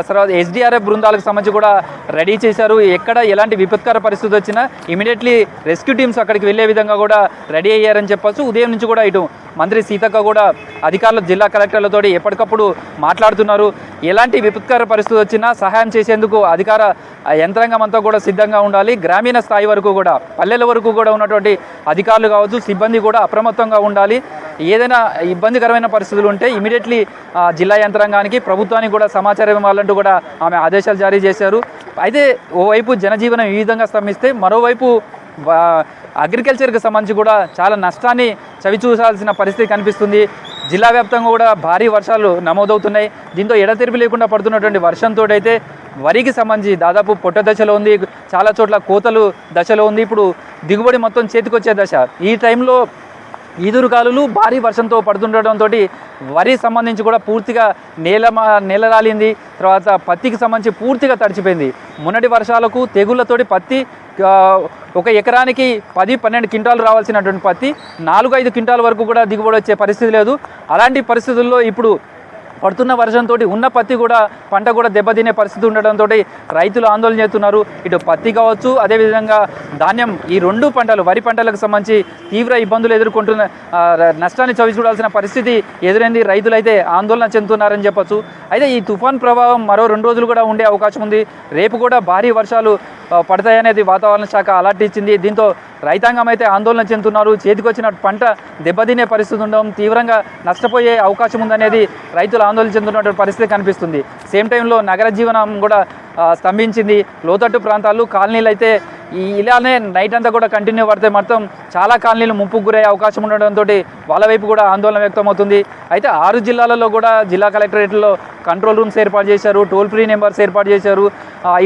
తర్వాత ఎస్డిఆర్ఎఫ్ బృందాలకు సంబంధించి కూడా రెడీ చేశారు. ఎక్కడ ఎలాంటి విపత్కర పరిస్థితి వచ్చినా ఇమీడియట్లీ రెస్క్యూ టీమ్స్ అక్కడికి వెళ్ళే విధంగా కూడా రెడీ అయ్యారని చెప్పచ్చు. ఉదయం నుంచి కూడా ఇటు మంత్రి సీతక్క కూడా అధికారులు జిల్లా కలెక్టర్లతో ఎప్పటికప్పుడు మాట్లాడుతున్నారు. ఎలాంటి విపత్కర పరిస్థితి వచ్చినా సహాయం చేసేందుకు అధికార యంత్రాంగం అంతా కూడా సిద్ధంగా ఉండాలి. గ్రామీణ స్థాయి వరకు కూడా పల్లెల వరకు కూడా ఉన్నటువంటి అధికారులు కావచ్చు, సిబ్బంది కూడా అప్రమత్తంగా ఉండాలి. ఏదైనా ఇబ్బందికరమైన పరిస్థితులు ఉంటే ఇమీడియట్లీ జిల్లా యంత్రాంగానికి ప్రభుత్వానికి కూడా సమాచారం ఇవ్వాలంటూ కూడా ఆమె ఆదేశాలు జారీ చేశారు. అయితే ఓవైపు జనజీవనం ఈ విధంగా స్తంభిస్తే మరోవైపు అగ్రికల్చర్కి సంబంధించి కూడా చాలా నష్టాన్ని చవిచూసాల్సిన పరిస్థితి కనిపిస్తుంది. జిల్లా వ్యాప్తంగా కూడా భారీ వర్షాలు నమోదవుతున్నాయి. దీంతో ఎడతెరిపి లేకుండా పడుతున్నటువంటి వర్షంతో అయితే వరికి సంబంధించి దాదాపు పొట్ట దశలో ఉంది, చాలా చోట్ల కోతలు దశలో ఉంది. ఇప్పుడు దిగుబడి మొత్తం చేతికొచ్చే దశ. ఈ టైంలో ఈదురుగాలులు భారీ వర్షంతో పడుతుండటంతో వరి సంబంధించి కూడా పూర్తిగా నేల రాలింది. తర్వాత పత్తికి సంబంధించి పూర్తిగా తడిచిపోయింది. మొన్నటి వర్షాలకు తెగుళ్లతోటి పత్తి ఒక ఎకరానికి 10-12 క్వింటాలు రావాల్సినటువంటి పత్తి 4-5 క్వింటాల వరకు కూడా దిగుబడి వచ్చే పరిస్థితి లేదు. అలాంటి పరిస్థితుల్లో ఇప్పుడు పడుతున్న వర్షంతో ఉన్న పత్తి కూడా పంట కూడా దెబ్బతినే పరిస్థితి ఉండడంతో రైతులు ఆందోళన చేస్తున్నారు. ఇటు పత్తి కావచ్చు, అదేవిధంగా ధాన్యం, ఈ 2 పంటలు వరి పంటలకు సంబంధించి తీవ్ర ఇబ్బందులు ఎదుర్కొంటున్న నష్టాన్ని చవిచూడాల్సిన పరిస్థితి ఎదురైంది. రైతులైతే ఆందోళన చెందుతున్నారని చెప్పొచ్చు. అయితే ఈ తుఫాన్ ప్రభావం మరో 2 రోజులు కూడా ఉండే అవకాశం ఉంది. రేపు కూడా భారీ వర్షాలు పడతాయనేది వాతావరణ శాఖ అలర్ట్ ఇచ్చింది. దీంతో రైతాంగం అయితే ఆందోళన చెందుతున్నారు. చేతికొచ్చిన పంట దెబ్బతినే పరిస్థితి ఉండడం, తీవ్రంగా నష్టపోయే అవకాశం ఉందనేది రైతులు ఆందోళన చెందుతున్నటువంటి పరిస్థితి కనిపిస్తుంది. సేమ్ టైంలో నగర జీవనం కూడా స్తంభించింది. లోతట్టు ప్రాంతాలు కాలనీలు అయితే ఇలానే నైట్ అంతా కూడా కంటిన్యూ పడితే మొత్తం చాలా కాలనీలు ముప్పుకు గురయ్యే అవకాశం ఉండడంతో వాళ్ళ వైపు కూడా ఆందోళన వ్యక్తమవుతుంది. అయితే 6 జిల్లాలలో కూడా జిల్లా కలెక్టరేట్లో కంట్రోల్ రూమ్స్ ఏర్పాటు చేశారు, టోల్ ఫ్రీ నెంబర్స్ ఏర్పాటు చేశారు.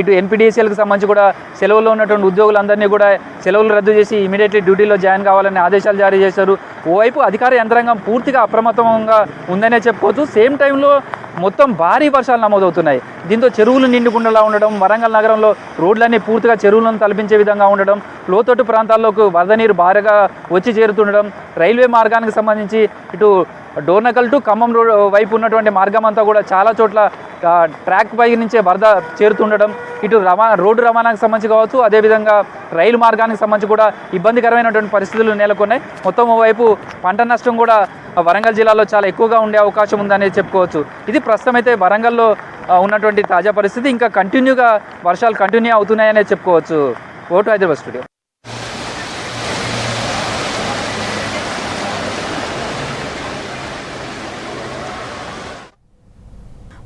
ఇటు ఎన్పీడీసీఎల్కి సంబంధించి కూడా సెలవుల్లో ఉన్నటువంటి ఉద్యోగులందరినీ కూడా సెలవులు రద్దు చేసి ఇమీడియట్లీ డ్యూటీలో జాయిన్ కావాలని ఆదేశాలు జారీ చేశారు. ఓవైపు అధికార యంత్రాంగం పూర్తిగా అప్రమత్తంగా ఉందనే చెప్పుకోవచ్చు. సేమ్ టైంలో మొత్తం భారీ వర్షాలు నమోదవుతున్నాయి. దీంతో చెరువులు నిండుకుండలా ఉండడం, వరంగల్ నగరంలో రోడ్లన్నీ పూర్తిగా చెరువులను తలపించే విధంగా ఉండడం, లోతట్టు ప్రాంతాల్లోకి వరద నీరు భారీగా వచ్చి చేరుతుండడం, రైల్వే మార్గానికి సంబంధించి ఇటు డోర్నకల్ టు ఖమ్మం వైపు ఉన్నటువంటి మార్గం అంతా కూడా చాలా చోట్ల ట్రాక్ పై నుంచే వరద చేరుతుండడం, ఇటు రోడ్డు రవాణాకు సంబంధించి కావచ్చు, అదేవిధంగా రైలు మార్గానికి సంబంధించి కూడా ఇబ్బందికరమైనటువంటి పరిస్థితులు నెలకొన్నాయి. మొత్తం ఓవైపు పంట నష్టం కూడా వరంగల్ జిల్లాలో చాలా ఎక్కువగా ఉండే అవకాశం ఉందనేది చెప్పుకోవచ్చు. ఇది ప్రస్తుతం అయితే వరంగల్లో ఉన్నటువంటి తాజా పరిస్థితి. ఇంకా కంటిన్యూగా వర్షాలు కంటిన్యూ అవుతున్నాయనే చెప్పుకోవచ్చు. Vote Hyderabad studio.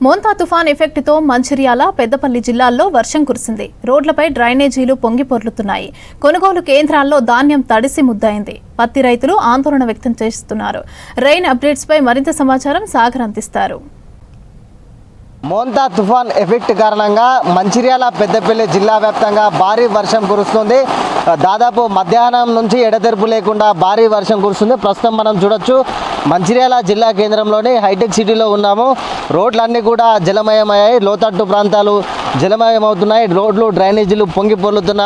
మోంతా తుఫాన్ ఎఫెక్ట్తో మంచిర్యాల, పెద్దపల్లి జిల్లాల్లో వర్షం కురిసింది. రోడ్లపై డ్రైనేజీలు పొంగి పొర్లుతున్నాయి. కొనుగోలు కేంద్రాల్లో ధాన్యం తడిసి ముద్దయింది. పత్తి రైతులు ఆందోళన వ్యక్తం చేస్తున్నారు. రైన్ అప్డేట్స్ పై మరింత సమాచారం సాగర్ అందిస్తారు. మోంతా తుఫాన్ ఎఫెక్ట్ కారణంగా మంచిర్యాల, పెద్దపల్లి జిల్లా వ్యాప్తంగా భారీ వర్షం కురుస్తుంది. దాదాపు మధ్యాహ్నం నుంచి ఎడతెరిపి లేకుండా భారీ వర్షం కురుస్తుంది. ప్రస్తుతం మనం చూడొచ్చు, మంచిర్యాల జిల్లా కేంద్రంలోని హైటెక్ సిటీలో ఉన్నాము. రోడ్లన్నీ కూడా జలమయమయ్యాయి. లోతట్టు ప్రాంతాలు జలమయమవుతున్నాయి. రోడ్లు, డ్రైనేజీలు పొంగి పొర్లుతున్న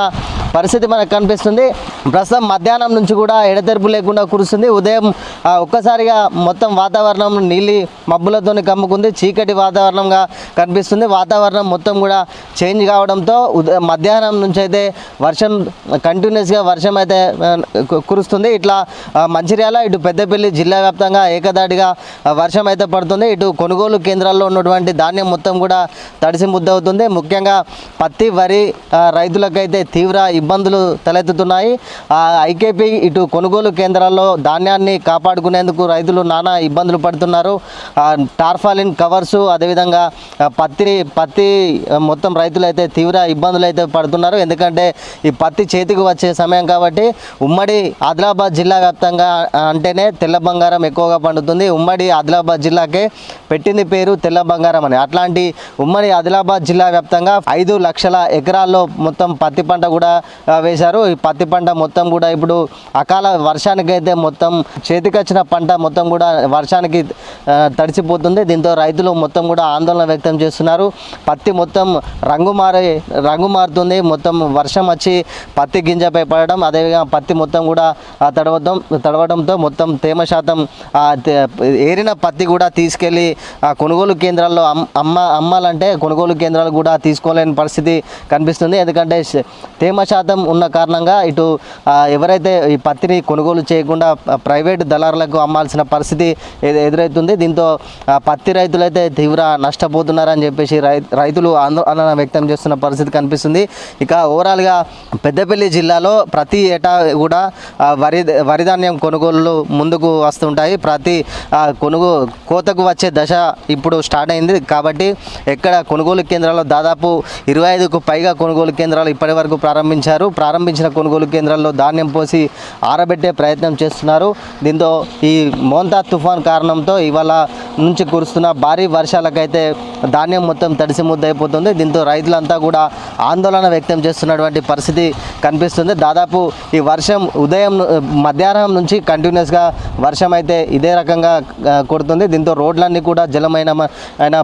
పరిస్థితి మనకు కనిపిస్తుంది. ప్రస్తుతం మధ్యాహ్నం నుంచి కూడా ఎడతెరిపి లేకుండా కురుస్తుంది. ఉదయం ఒక్కసారిగా మొత్తం వాతావరణం నీలి మబ్బులతో కమ్ముకుంది. చీకటి వాతావరణంగా కనిపిస్తుంది. వాతావరణం మొత్తం కూడా చేంజ్ కావడంతో మధ్యాహ్నం నుంచి అయితే వర్షం కంటిన్యూస్గా వర్షం అయితే కురుస్తుంది. ఇట్లా మంచిర్యాల, ఇటు పెద్దపల్లి జిల్లా వ్యాప్తంగా ఏకదాటిగా వర్షం అయితే పడుతుంది. ఇటు కొనుగోలు కేంద్రాల్లో ఉన్నటువంటి ధాన్యం మొత్తం కూడా తడిసి ముద్దవుతుంది. ముఖ్యంగా పత్తి, వరి రైతులకైతే తీవ్ర ఇబ్బందులు తలెత్తుతున్నాయి. ఐకేపీ ఇటు కొనుగోలు కేంద్రాల్లో ధాన్యాన్ని కాపాడుకునేందుకు రైతులు నానా ఇబ్బందులు పడుతున్నారు. టార్పాలిన్ కవర్సు, అదేవిధంగా పత్తి మొత్తం రైతులు అయితే తీవ్ర ఇబ్బందులు అయితే పడుతున్నారు. ఎందుకంటే ఈ పత్తి చేతికి వచ్చే సమయం కాబట్టి ఉమ్మడి ఆదిలాబాద్ జిల్లా వ్యాప్తంగా అంటేనే తెల్ల బంగారం ఎక్కువగా పండుతుంది. ఉమ్మడి ఆదిలాబాద్ జిల్లాకే పెట్టింది పేరు తెల్ల బంగారం అని. అట్లాంటి ఉమ్మడి ఆదిలాబాద్ జిల్లా వ్యాప్తంగా 5 లక్షల ఎకరాల్లో మొత్తం పత్తి పంట కూడా వేశారు. ఈ పత్తి పంట మొత్తం కూడా ఇప్పుడు అకాల వర్షానికి అయితే మొత్తం చేతికొచ్చిన పంట మొత్తం కూడా వర్షానికి తడిసిపోతుంది. దీంతో రైతులు మొత్తం కూడా ఆందోళన వ్యక్తం చేస్తున్నారు. పత్తి మొత్తం రంగు మారుతుంది. మొత్తం వర్షం వచ్చి పత్తి గింజపై పడడం, అదేవిధంగా పత్తి మొత్తం కూడా తడవడంతో మొత్తం తేమ శాతం ఏరిన పత్తి కూడా తీసుకెళ్ళి కొనుగోలు కేంద్రాల్లో అమ్మాలంటే కొనుగోలు కేంద్రాలు కూడా తీసుకోలేని పరిస్థితి కనిపిస్తుంది. ఎందుకంటే తేమ శాతం శాతం ఉన్న కారణంగా ఇటు ఎవరైతే ఈ పత్తిని కొనుగోలు చేయకుండా ప్రైవేట్ దళారులకు అమ్మాల్సిన పరిస్థితి ఎదురవుతుంది. దీంతో పత్తి రైతులైతే తీవ్ర నష్టపోతున్నారని చెప్పేసి రైతులు ఆందోళన వ్యక్తం చేస్తున్న పరిస్థితి కనిపిస్తుంది. ఇక ఓవరాల్గా పెద్దపల్లి జిల్లాలో ప్రతి ఏటా కూడా వరి ధాన్యం కొనుగోళ్లు ముందుకు వస్తుంటాయి. ప్రతి కోతకు వచ్చే దశ ఇప్పుడు స్టార్ట్ అయింది కాబట్టి ఎక్కడ కొనుగోలు కేంద్రాల్లో దాదాపు 25కు పైగా కొనుగోలు కేంద్రాలు ఇప్పటి వరకు ప్రారంభించిన కొనుగోలు కేంద్రాల్లో ధాన్యం పోసి ఆరబెట్టే ప్రయత్నం చేస్తున్నారు. దీంతో ఈ మోంతా తుఫాన్ కారణంతో ఇవాళ నుంచి కురుస్తున్న భారీ వర్షాలకైతే ధాన్యం మొత్తం తడిసి ముద్దయిపోతుంది. దీంతో రైతులంతా కూడా ఆందోళన వ్యక్తం చేస్తున్నటువంటి పరిస్థితి కనిపిస్తుంది. దాదాపు ఈ వర్షం మధ్యాహ్నం నుంచి కంటిన్యూస్గా వర్షం అయితే ఇదే రకంగా కొడుతుంది. దీంతో రోడ్లన్నీ కూడా జలమైన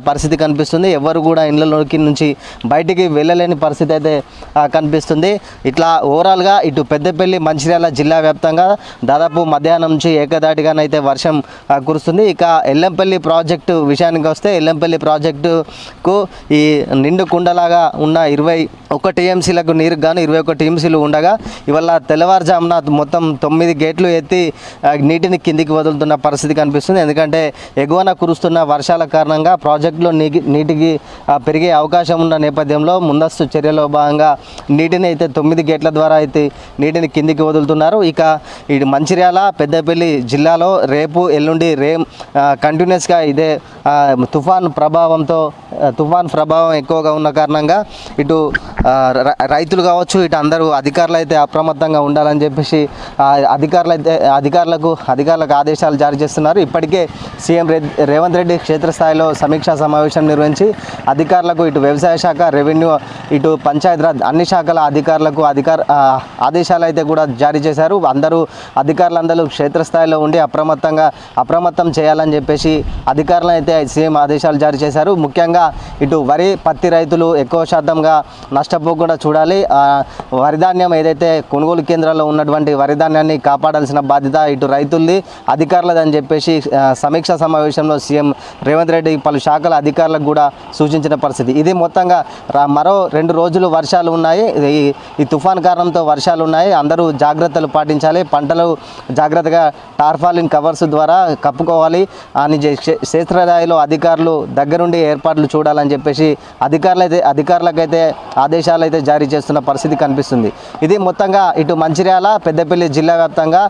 పరిస్థితి కనిపిస్తుంది. ఎవరు కూడా ఇళ్లలోకి నుంచి బయటికి వెళ్ళలేని పరిస్థితి అయితే కనిపిస్తుంది. ఇట్లా ఓవరాల్గా ఇటు పెద్దపల్లి మంచిర్యాల జిల్లా వ్యాప్తంగా దాదాపు మధ్యాహ్నం నుంచి ఏకదాటిగానైతే వర్షం కురుస్తుంది. ఇక ఎల్లంపల్లి ప్రాజెక్టు విషయానికి వస్తే ఎల్లంపల్లి ప్రాజెక్టుకు ఈ నిండు కుండలాగా ఉన్న 21 టీఎంసీలకు నీరు గాను 21 టీఎంసీలు ఉండగా ఇవాళ తెల్లవారుజామున మొత్తం 9 గేట్లు ఎత్తి నీటిని కిందికి వదులుతున్న పరిస్థితి కనిపిస్తుంది. ఎందుకంటే ఎగువన కురుస్తున్న వర్షాల కారణంగా ప్రాజెక్టులో నీటికి పెరిగే అవకాశం ఉన్న నేపథ్యంలో ముందస్తు చర్యలో భాగంగా నీటిని అయితే 9 గేట్ల ద్వారా అయితే నీటిని కిందికి వదులుతున్నారు. ఇక ఇటు మంచిర్యాల పెద్దపల్లి జిల్లాలో రేపు ఎల్లుండి కంటిన్యూస్గా ఇదే తుఫాన్ ప్రభావం ఎక్కువగా ఉన్న కారణంగా ఇటు రైతులు కావచ్చు ఇటు అందరూ అధికారులు అయితే అప్రమత్తంగా ఉండాలని చెప్పేసి అధికారులకు ఆదేశాలు జారీ చేస్తున్నారు. ఇప్పటికే సీఎం రేవంత్ రెడ్డి క్షేత్రస్థాయిలో సమీక్షా సమావేశం నిర్వహించి అధికారులకు ఇటు వ్యవసాయ శాఖ, రెవెన్యూ, ఇటు పంచాయతీరాజ్ అన్ని శాఖల అధికారులకు ఆదేశాలు అయితే కూడా జారీ చేశారు. అధికారులందరూ క్షేత్రస్థాయిలో ఉండి అప్రమత్తం చేయాలని చెప్పేసి అధికారులు అయితే సీఎం ఆదేశాలు జారీ చేశారు. ముఖ్యంగా ఇటు వరి పత్తి రైతులు ఎక్కువ శాతంగా నష్టపోకుండా చూడాలి. వరి ధాన్యం ఏదైతే కొనుగోలు కేంద్రాల్లో ఉన్నటువంటి వరి ధాన్యాన్ని కాపాడాల్సిన బాధ్యత ఇటు రైతులది, అధికారులదని చెప్పేసి సమీక్షా సమావేశంలో సీఎం రేవంత్ రెడ్డి పలు శాఖల అధికారులకు కూడా సూచించిన పరిస్థితి. ఇది మొత్తంగా మరో 2 రోజులు వర్షాలు ఉన్నాయి. ఈ తుఫాన్ కారణంతో వర్షాలు ఉన్నాయి. అందరూ జాగ్రత్తలు పాటించాలి. పంటలు జాగ్రత్తగా టార్పాలిన్ కవర్స్ ద్వారా కప్పుకోవాలి అని క్షేత్రస్థాయిలో అధికారులు దగ్గరుండి ఏర్పాట్లు చూడాలని చెప్పేసి అధికారులకైతే ఆదేశాలు అయితే జారీ చేస్తున్న పరిస్థితి కనిపిస్తుంది. ఇది మొత్తంగా ఇటు మంచిర్యాల పెద్దపల్లి జిల్లా వ్యాప్తంగా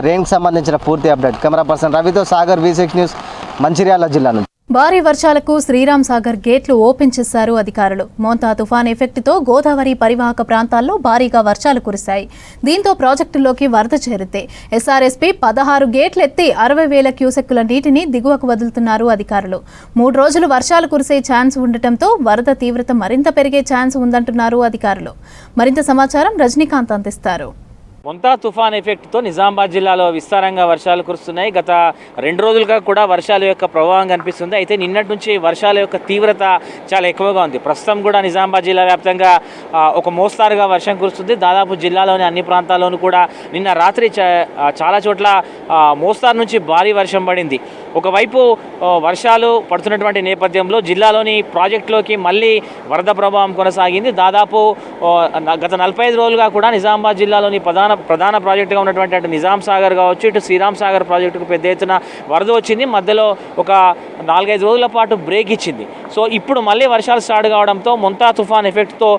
రెయిన్కి సంబంధించిన పూర్తి అప్డేట్. కెమెరా పర్సన్ రవితో సాగర్, V6 న్యూస్, మంచిర్యాల జిల్లా నుంచి. భారీ వర్షాలకు శ్రీరామ్ సాగర్ గేట్లు ఓపెన్ చేశారు అధికారులు. మోంతా తుఫాన్ ఎఫెక్ట్తో గోదావరి పరివాహక ప్రాంతాల్లో భారీగా వర్షాలు కురిశాయి. దీంతో ప్రాజెక్టులోకి వరద చేరితే ఎస్ఆర్ఎస్పీ 16 గేట్లెత్తి 60,000 క్యూసెక్కుల నీటిని దిగువకు వదులుతున్నారు అధికారులు. 3 రోజులు వర్షాలు కురిసే ఛాన్స్ ఉండటంతో వరద తీవ్రత మరింత పెరిగే ఛాన్స్ ఉందంటున్నారు అధికారులు. మరింత సమాచారం రజనీకాంత్ అందిస్తారు. మొంతా తుఫాన్ ఎఫెక్ట్తో నిజామాబాద్ జిల్లాలో విస్తారంగా వర్షాలు కురుస్తున్నాయి. గత 2 రోజులుగా కూడా వర్షాల యొక్క ప్రభావం కనిపిస్తుంది. అయితే నిన్నటి నుంచి వర్షాల యొక్క తీవ్రత చాలా ఎక్కువగా ఉంది. ప్రస్తుతం కూడా నిజామాబాద్ జిల్లా వ్యాప్తంగా ఒక మోస్తారుగా వర్షం కురుస్తుంది. దాదాపు జిల్లాలోని అన్ని ప్రాంతాల్లోనూ కూడా నిన్న రాత్రి చాలా చోట్ల మోస్తారు నుంచి భారీ వర్షం పడింది. ఒకవైపు వర్షాలు పడుతున్నటువంటి నేపథ్యంలో జిల్లాలోని ప్రాజెక్టులోకి మళ్ళీ వరద ప్రభావం కొనసాగింది. దాదాపు గత 45 రోజులుగా కూడా నిజామాబాద్ జిల్లాలోని ప్రధాన ప్రాజెక్టుగా ఉన్నటువంటి అటు నిజాం సాగర్ కావచ్చు, ఇటు శ్రీరామ్ సాగర్ ప్రాజెక్టుకు పెద్ద ఎత్తున వరద వచ్చింది. మధ్యలో ఒక 4-5 రోజుల పాటు బ్రేక్ ఇచ్చింది. సో ఇప్పుడు మళ్ళీ వర్షాలు స్టార్ట్ కావడంతో మొంతా తుఫాన్ ఎఫెక్ట్తో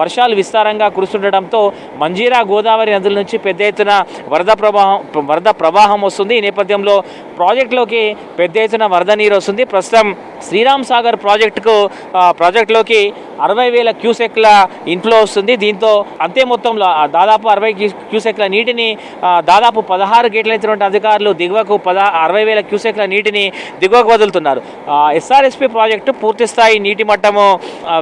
వర్షాలు విస్తారంగా కురుస్తుండటంతో మంజీరా, గోదావరి నదుల నుంచి పెద్ద ఎత్తున వరద ప్రవాహం వస్తుంది. ఈ నేపథ్యంలో ప్రాజెక్టులోకి పెద్ద ఎత్తున వరద నీరు వస్తుంది. ప్రస్తుతం శ్రీరామ్ సాగర్ ప్రాజెక్టులోకి 60,000 క్యూసెక్ల ఇన్ఫ్లో వస్తుంది. దీంతో అంతే మొత్తంలో దాదాపు 60 క్యూసెక్ల నీటిని దాదాపు 16 గేట్ల ఎత్తినటువంటి అధికారులు దిగువకు 60,000 క్యూసెక్ల నీటిని దిగువకు వదులుతున్నారు. ఎస్ఆర్ఎస్పీ ప్రాజెక్టు పూర్తిస్థాయి నీటి మట్టము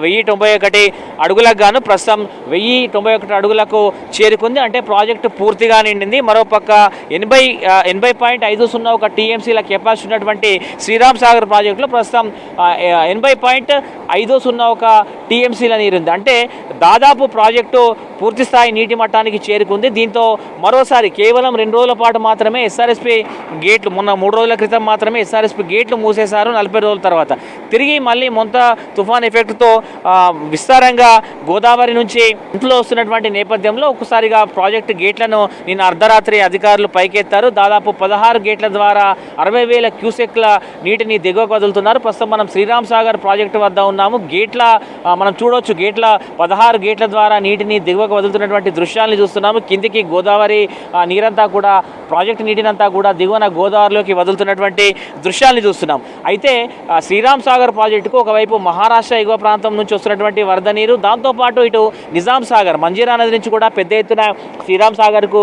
1091 అడుగులకు గాను ప్రస్తుతం 1091 అడుగులకు చేరుకుంది. అంటే ప్రాజెక్టు పూర్తిగా నిండింది. మరోపక్క 80.501 టీఎంసీల కెపాసిటీ ఉన్నటువంటి శ్రీరామ్ సాగర్ ప్రాజెక్టులో ప్రస్తుతం 80.501 టీఎంసీల నీరు ఉంది. అంటే దాదాపు ప్రాజెక్టు పూర్తిస్థాయి నీటి మట్టానికి చేరుకుంది. దీంతో దీంతో మరోసారి కేవలం 2 రోజుల పాటు మాత్రమే ఎస్ఆర్ఎస్పి గేట్లు, మొన్న 3 రోజుల క్రితం మాత్రమే ఎస్ఆర్ఎస్పి గేట్లు మూసేశారు 40 రోజుల తర్వాత. తిరిగి మళ్ళీ మొంతా తుఫాన్ ఎఫెక్ట్తో విస్తారంగా గోదావరి నుంచి ఇంట్లో వస్తున్నటువంటి నేపథ్యంలో ఒక్కసారిగా ప్రాజెక్టు గేట్లను నిన్న అర్ధరాత్రి అధికారులు పైకెత్తారు. దాదాపు 16 గేట్ల ద్వారా 60,000 క్యూసెక్ల నీటిని దిగువకు వదులుతున్నారు. ప్రస్తుతం మనం శ్రీరామ్ సాగర్ ప్రాజెక్టు వద్ద ఉన్నాము. మనం చూడవచ్చు, 16 గేట్ల ద్వారా నీటిని దిగువకు వదులుతున్నటువంటి దృశ్యాలను చూస్తున్నాము. కిందికి గోదావరి నీరంతా కూడా, ప్రాజెక్టు నీటినంతా కూడా దిగువన గోదావరిలోకి వదులుతున్నటువంటి దృశ్యాలను చూస్తున్నాం. అయితే శ్రీరామ్ సాగర్ ప్రాజెక్టుకు ఒకవైపు మహారాష్ట్ర ఎగువ ప్రాంతం నుంచి వస్తున్నటువంటి వరద నీరు, దాంతోపాటు ఇటు నిజాం సాగర్ మంజీరా నది నుంచి కూడా పెద్ద ఎత్తున శ్రీరామ్ సాగర్కు